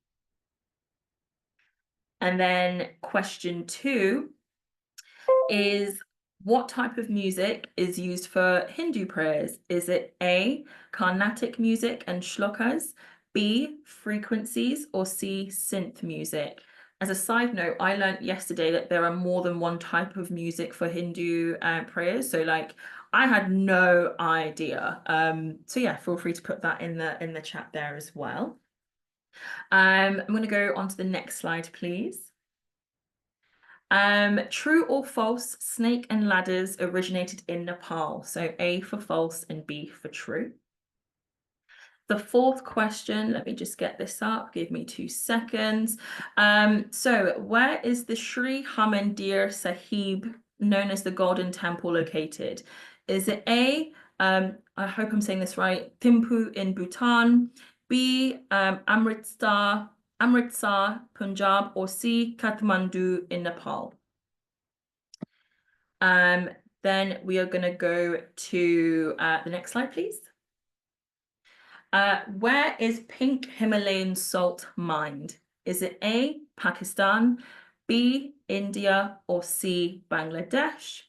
And then question 2 is, what type of music is used for Hindu prayers? Is it A, Carnatic music and shlokas, B, frequencies, or C, synth music? As a side note, I learned yesterday that there are more than one type of music for Hindu prayers. So like, I had no idea. So yeah, feel free to put that in the chat there as well. I'm going to go on to the next slide, please. True or false, snake and ladders originated in Nepal. So A for false and B for true. The fourth question, let me just get this up, give me 2 seconds. So where is the Sri Harmandir Sahib, known as the Golden Temple, located? Is it A, I hope I'm saying this right, Thimphu in Bhutan, B, Amritsar, Punjab, or C, Kathmandu in Nepal? Then we are going to go to the next slide, please. Where is pink Himalayan salt mined? Is it A, Pakistan, B, India, or C, Bangladesh?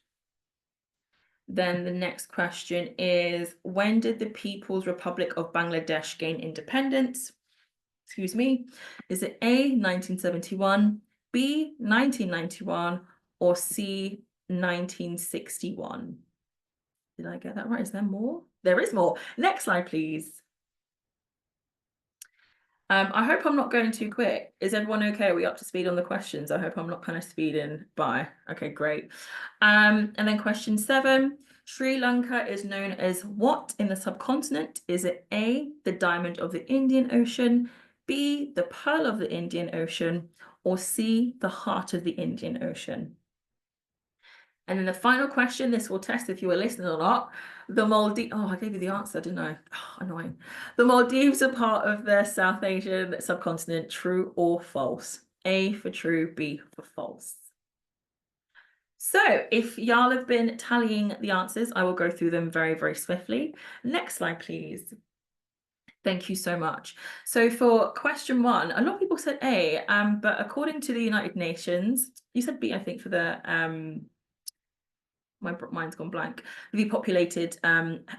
Then the next question is, when did the People's Republic of Bangladesh gain independence? Excuse me. Is it A, 1971, B, 1991, or C, 1961? Did I get that right? Is there more? There is more. Next slide, please. I hope I'm not going too quick. Is everyone okay? Are we up to speed on the questions? I hope I'm not kind of speeding by. Okay, great. And then question 7. Sri Lanka is known as what in the subcontinent? Is it A, the diamond of the Indian Ocean, B, the pearl of the Indian Ocean, or C, the heart of the Indian Ocean? And then the final question, this will test if you were listening or not. The Maldives, oh, I gave you the answer, didn't I? Oh, annoying. The Maldives are part of the South Asian subcontinent, true or false? A for true, B for false. So if y'all have been tallying the answers, I will go through them very, very swiftly. Next slide, please. Thank you so much. So for question 1, a lot of people said A, but according to the United Nations, you said B, I think, for the my mind's gone blank. The populated,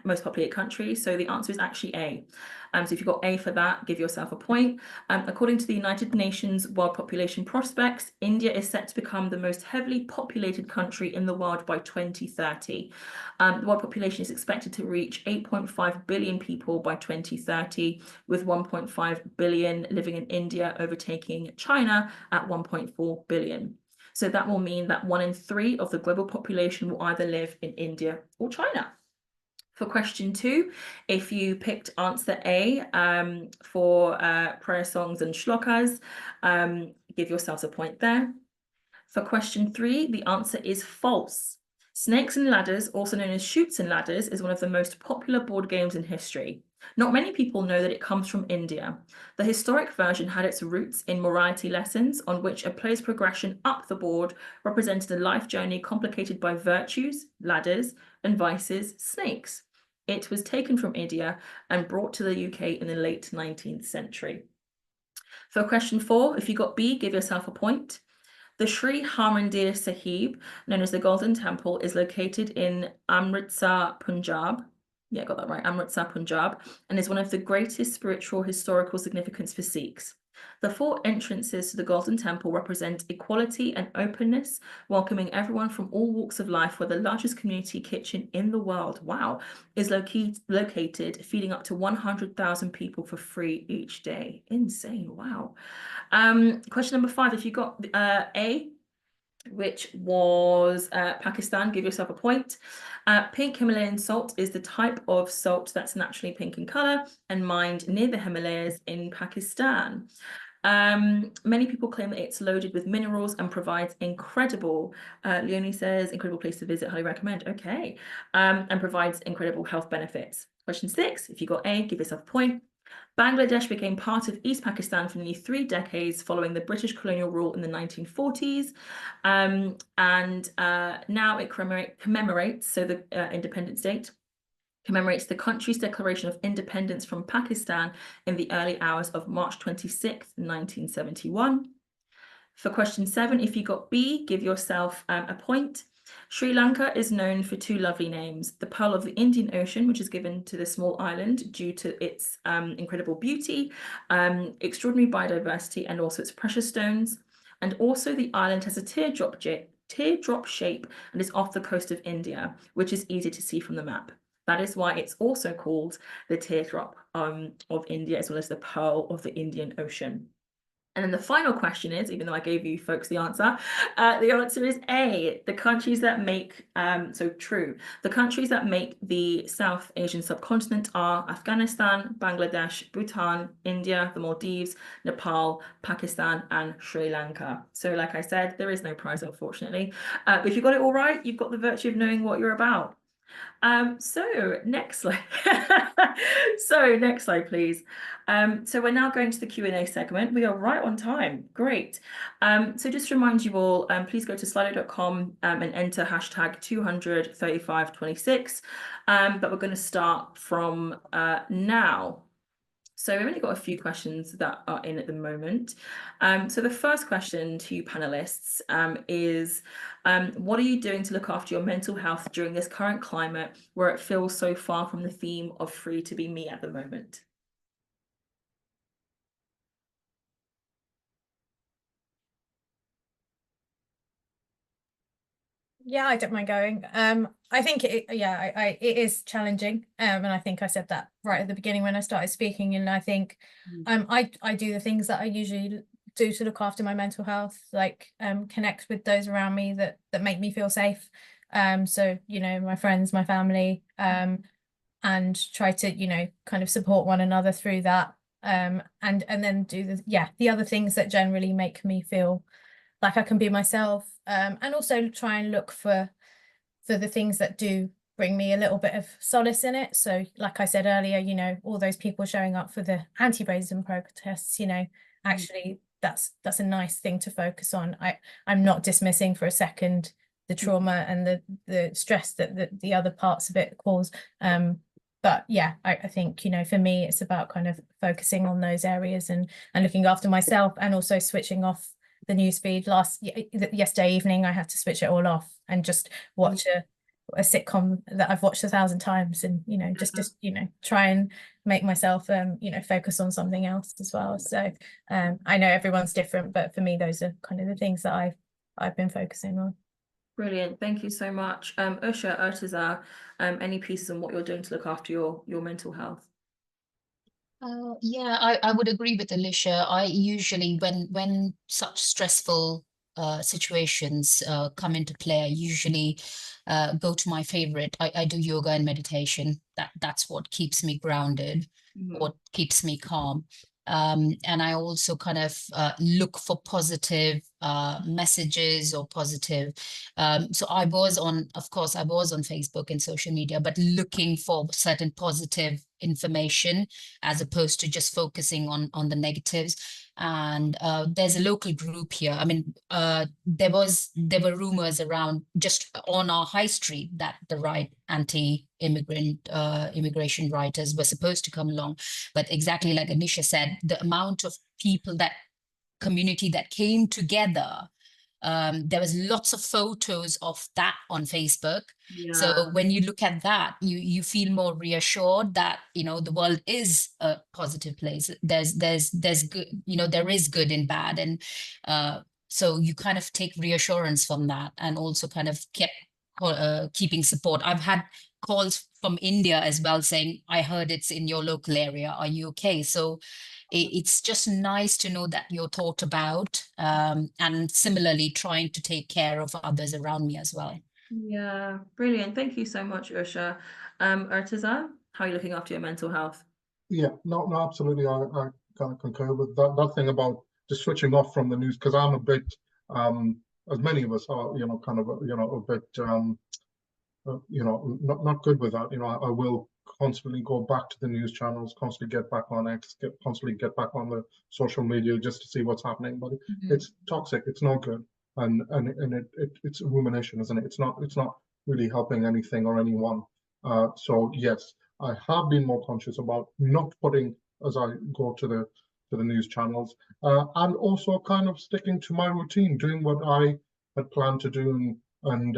most populated country. So the answer is actually A. So if you've got A for that, give yourself a point. According to the United Nations World Population Prospects, India is set to become the most heavily populated country in the world by 2030. The world population is expected to reach 8.5 billion people by 2030, with 1.5 billion living in India, overtaking China at 1.4 billion. So that will mean that 1 in 3 of the global population will either live in India or China. For question 2, if you picked answer A for prayer songs and shlokas, give yourselves a point there. For question 3, the answer is false. Snakes and Ladders, also known as Chutes and Ladders, is one of the most popular board games in history. Not many people know that it comes from India. The historic version had its roots in morality lessons, on which a player's progression up the board represented a life journey complicated by virtues, ladders, and vices, snakes. It was taken from India and brought to the UK in the late 19th century. For question 4, if you got B, give yourself a point. The Sri Harmandir Sahib, known as the Golden Temple, is located in Amritsar, Punjab. Yeah, I got that right, Amritsar, Punjab, and is one of the greatest spiritual historical significance for Sikhs. The 4 entrances to the Golden Temple represent equality and openness, welcoming everyone from all walks of life, where the largest community kitchen in the world, wow, is located, feeding up to 100,000 people for free each day. Insane, wow. Question number 5, if you got A, which was Pakistan. Give yourself a point. Pink Himalayan salt is the type of salt that's naturally pink in color and mined near the Himalayas in Pakistan. Many people claim that it's loaded with minerals and provides incredible, Leonie says, incredible place to visit, highly recommend. Okay. And provides incredible health benefits. Question 6, if you got A, give yourself a point. Bangladesh became part of East Pakistan for nearly 3 decades following the British colonial rule in the 1940s. Now it commemorates, so the independence date, commemorates the country's declaration of independence from Pakistan in the early hours of March 26, 1971. For question 7, if you got B, give yourself a point. Sri Lanka is known for 2 lovely names, the Pearl of the Indian Ocean, which is given to the small island due to its incredible beauty, extraordinary biodiversity, and also its precious stones. And also the island has a teardrop shape and is off the coast of India, which is easy to see from the map. That is why it's also called the teardrop of India, as well as the Pearl of the Indian Ocean. And then the final question is, even though I gave you folks the answer is A, the countries that make, the countries that make the South Asian subcontinent are Afghanistan, Bangladesh, Bhutan, India, the Maldives, Nepal, Pakistan, and Sri Lanka. So like I said, there is no prize, unfortunately. But if you got it all right, you've got the virtue of knowing what you're about. So next slide. Next slide, please. So we're now going to the Q&A segment. We are right on time. Great. So just to remind you all, please go to slido.com and enter hashtag 23526. But we're going to start from now. So we've only got a few questions that are in at the moment. So the first question to you panelists is, what are you doing to look after your mental health during this current climate where it feels so far from the theme of free to be me at the moment? Yeah, I don't mind going. I think it is challenging. And I think I said that right at the beginning when I started speaking. And I think I do the things that I usually do to look after my mental health, like connect with those around me that make me feel safe. So, you know, my friends, my family, and try to, you know, kind of support one another through that. And then do the other things that generally make me feel like I can be myself, and also try and look for the things that do bring me a little bit of solace in it. So like I said earlier, you know, all those people showing up for the anti-racism protests, you know, actually that's a nice thing to focus on. I'm not dismissing for a second the trauma and the stress that the other parts of it cause. But yeah, I think, you know, for me, it's about kind of focusing on those areas and looking after myself, and also switching off the newsfeed. Yesterday evening I had to switch it all off and just watch a sitcom that I've watched 1,000 times, and you know, just you know, try and make myself you know, focus on something else as well. So I know everyone's different, but for me those are kind of the things that I've been focusing on. Brilliant, thank you so much. Usha, Irtiza, any pieces on what you're doing to look after your mental health? Yeah, I would agree with Alicia. I usually, when such stressful situations come into play, I usually go to my favorite. I do yoga and meditation. That's what keeps me grounded, what keeps me calm. And I also kind of look for positive messages or positive. So I was on, of course, I was on Facebook and social media, but looking for certain positive information as opposed to just focusing on the negatives. And there's a local group here. I mean, there were rumors around just on our high street that the right immigration writers were supposed to come along. But exactly like Anisha said, the amount of people, that community that came together, there was lots of photos of that on Facebook. So when you look at that, you feel more reassured that, you know, the world is a positive place. There's good, you know, there is good and bad. And so you kind of take reassurance from that, and also kind of keeping support. I've had calls from India as well saying, I heard it's in your local area. Are you okay? So it's just nice to know that you're thought about, and similarly trying to take care of others around me as well. Yeah, brilliant. Thank you so much, Usha. Irtiza, how are you looking after your mental health? Yeah, no, absolutely. I kind of concur with that thing about just switching off from the news, because I'm a bit, as many of us are, kind of, a bit, not good with that. I will constantly go back to the news channels, constantly get back on X, constantly get back on the social media just to see what's happening. But it's toxic. It's not good, and it's a rumination, isn't it? It's not really helping anything or anyone. So yes, I have been more conscious about not putting as I go to the news channels, and also kind of sticking to my routine, doing what I had planned to do, and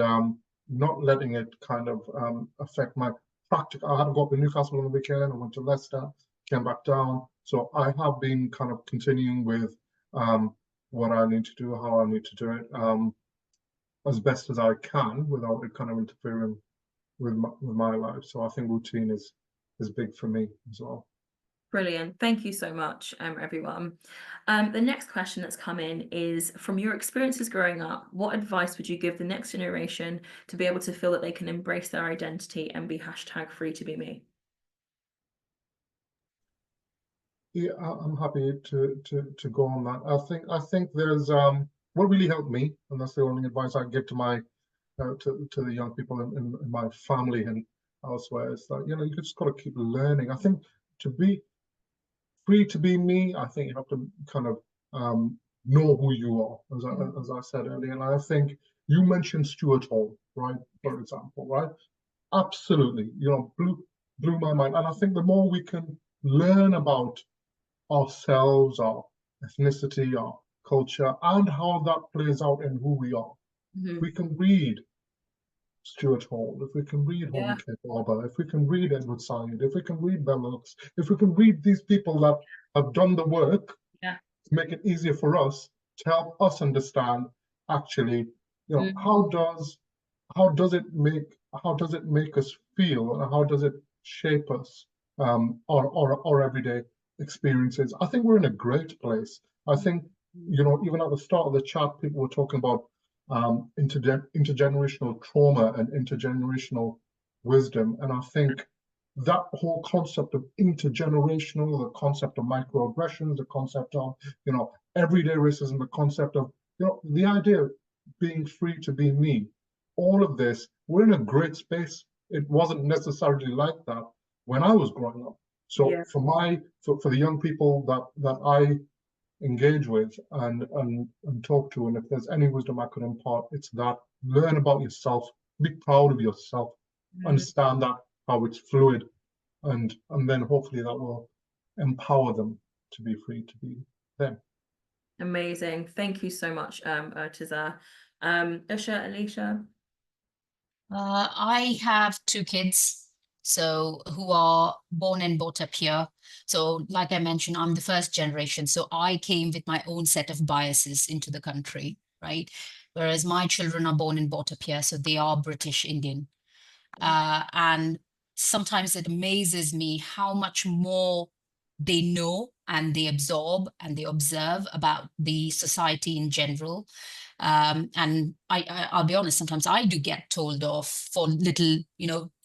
not letting it kind of affect my practical. I had to go up to Newcastle on the weekend. I went to Leicester, came back down. So I have been kind of continuing with what I need to do, how I need to do it, as best as I can without it kind of interfering with my life. So I think routine is big for me as well. Brilliant. Thank you so much, everyone. The next question that's come in is, from your experiences growing up, what advice would you give the next generation to be able to feel that they can embrace their identity and be #free to be me? Yeah, I'm happy to go on that. I think there's what really helped me, and that's the only advice I give to my to the young people in my family and elsewhere, is that you just got to keep learning. I think to be free to be me, I think you have to kind of know who you are, as I said earlier. And I think you mentioned Stuart Hall, right? For example, right? Absolutely, blew my mind. And I think the more we can learn about ourselves, our ethnicity, our culture, and how that plays out in who we are, if we can read Stuart Hall, if we can read Holy K. Barber, if we can read Edward Said, if we can read Bell Hooks, if we can read these people that have done the work to make it easier for us, to help us understand actually, how does it make us feel, and how does it shape us, our everyday experiences. I think we're in a great place. I think, even at the start of the chat, people were talking about intergenerational trauma and intergenerational wisdom. And I think that whole concept of intergenerational, the concept of microaggressions, the concept of, everyday racism, the concept of, the idea of being free to be me, all of this, we're in a great space. It wasn't necessarily like that when I was growing up. So for the young people that I engage with and talk to, and if there's any wisdom I could impart, it's that: learn about yourself, be proud of yourself, understand that how it's fluid, and then hopefully that will empower them to be free to be them. Amazing. Thank you so much, Irtiza. Usha, Alicia? I have 2 kids, so who are born and brought up here. So like I mentioned, I'm the first generation. So I came with my own set of biases into the country, right? Whereas my children are born and brought up here, so they are British Indian. And sometimes it amazes me how much more they know and they absorb and they observe about the society in general. And I'll be honest, sometimes I do get told off for little,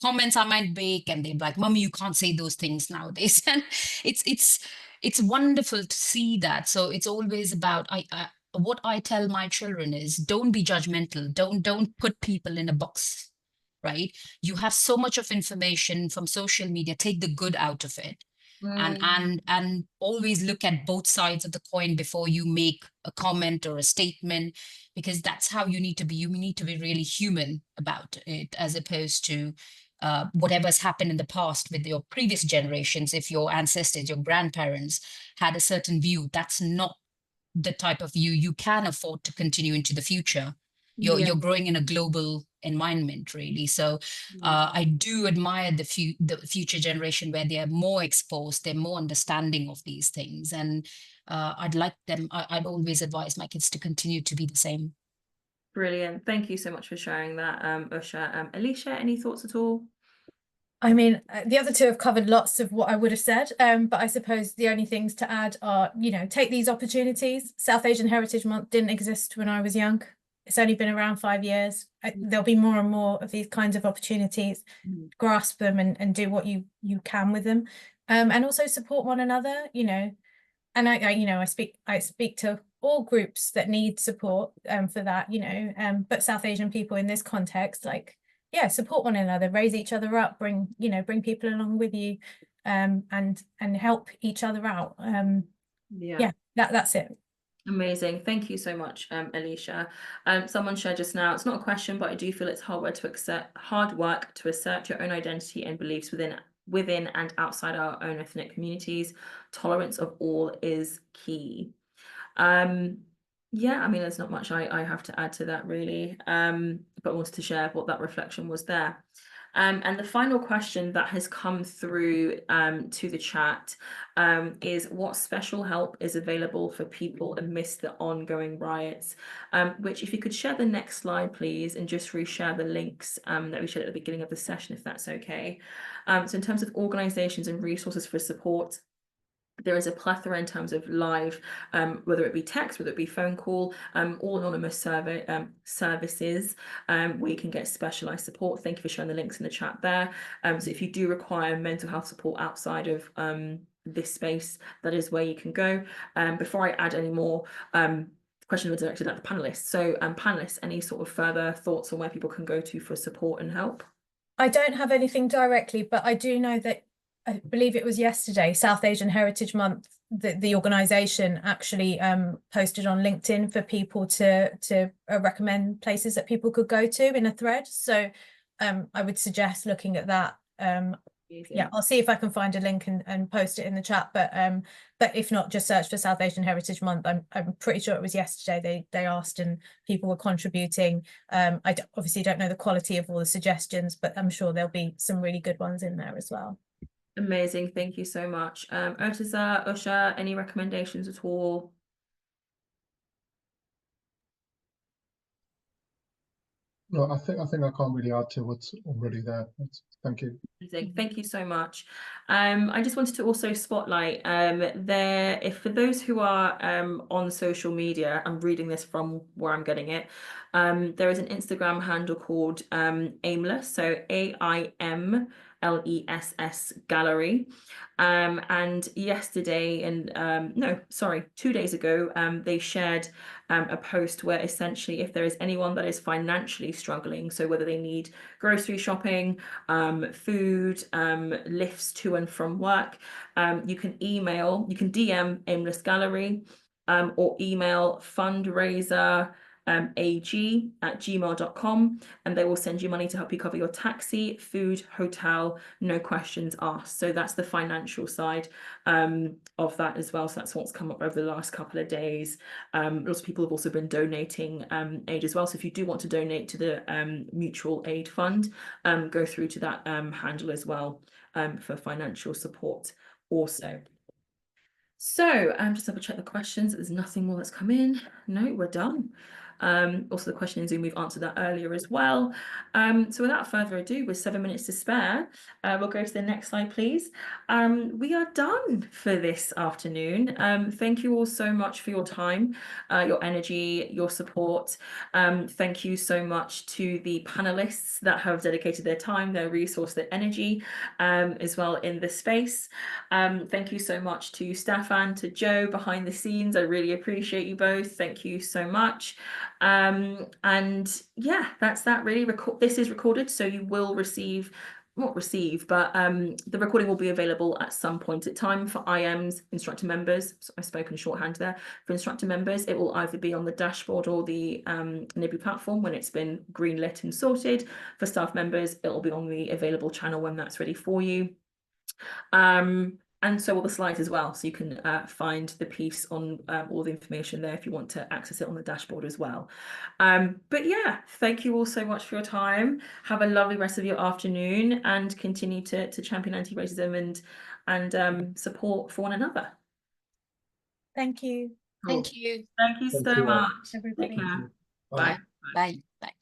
comments I might make, and they're like, "Mummy, you can't say those things nowadays." And it's wonderful to see that. So it's always about what I tell my children is, don't be judgmental. Don't put people in a box, right? You have so much of information from social media. Take the good out of it. And always look at both sides of the coin before you make a comment or a statement, because that's how you need to be. You need to be really human about it, as opposed to whatever's happened in the past with your previous generations. If your ancestors, your grandparents had a certain view, that's not the type of view you can afford to continue into the future. You're growing in a global environment, really. So I do admire the future generation, where they're more exposed, they're more understanding of these things. And I'd always advise my kids to continue to be the same. Brilliant. Thank you so much for sharing that, Usha. Alicia, any thoughts at all? I mean, the other two have covered lots of what I would have said, but I suppose the only things to add are, you know, take these opportunities. South Asian Heritage Month didn't exist when I was young. It's only been around 5 years. There'll be more and more of these kinds of opportunities. Grasp them and do what you can with them, and also support one another. You know, and I speak to all groups that need support for that. You know, but South Asian people in this context, like, yeah, support one another, raise each other up, bring people along with you, and help each other out. Yeah, that's it. Amazing. Thank you so much, Alicia. Someone shared just now, it's not a question, but I do feel it's hard work to assert your own identity and beliefs within and outside our own ethnic communities. Tolerance of all is key. Yeah, I mean, there's not much I have to add to that really, but wanted to share what that reflection was there. And the final question that has come through to the chat is what special help is available for people amidst the ongoing riots? Which, if you could share the next slide, please, and just reshare the links that we shared at the beginning of the session, if that's okay. So in terms of organisations and resources for support, there is a plethora in terms of live, whether it be text, whether it be phone call, all anonymous services where you can get specialised support. Thank you for sharing the links in the chat there. So if you do require mental health support outside of this space, that is where you can go. Before I add any more, question was directed at the panelists. So panelists, any sort of further thoughts on where people can go to for support and help? I don't have anything directly, but I do know that I believe it was yesterday, South Asian Heritage Month, the organisation actually posted on LinkedIn for people to recommend places that people could go to in a thread. So I would suggest looking at that. Yeah, I'll see if I can find a link and post it in the chat. But if not, just search for South Asian Heritage Month. I'm pretty sure it was yesterday they asked and people were contributing. I obviously don't know the quality of all the suggestions, but I'm sure there'll be some really good ones in there as well. Amazing, thank you so much. Irtiza, Usha, any recommendations at all? No, I think I can't really add to what's already there. Thank you. Thank you so much. I just wanted to also spotlight if for those who are on social media, I'm reading this from where I'm getting it. There is an Instagram handle called Aimless, so AIMLESS Gallery. And yesterday, and 2 days ago, they shared a post where essentially if there is anyone that is financially struggling, so whether they need grocery shopping, food, lifts to and from work, you can DM Aimless Gallery or email fundraiser ag@gmail.com, and they will send you money to help you cover your taxi, food, hotel, no questions asked. So that's the financial side of that as well. So that's what's come up over the last couple of days. Lots of people have also been donating aid as well. So if you do want to donate to the mutual aid fund, go through to that handle as well for financial support also. So just double check the questions. There's nothing more that's come in. No, we're done. Also the question in Zoom, we've answered that earlier as well. So without further ado, with 7 minutes to spare, we'll go to the next slide, please. We are done for this afternoon. Thank you all so much for your time, your energy, your support. Thank you so much to the panelists that have dedicated their time, their resource, their energy as well in the space. Thank you so much to Stefan, to Joe behind the scenes. I really appreciate you both. Thank you so much. And yeah, that's that really. This is recorded, so you will receive, not receive, but the recording will be available at some point in time for IMs, instructor members. So I've spoken shorthand there. For instructor members, it will either be on the dashboard or the NIBU platform when it's been greenlit and sorted. For staff members, it will be on the available channel when that's ready for you. And so will the slides as well, so you can find the piece on all the information there if you want to access it on the dashboard as well. But yeah, thank you all so much for your time. Have a lovely rest of your afternoon and continue to champion anti-racism and support for one another. Thank you. Thank you. Thank you so much. Everybody. Take care. Bye. Bye. Bye.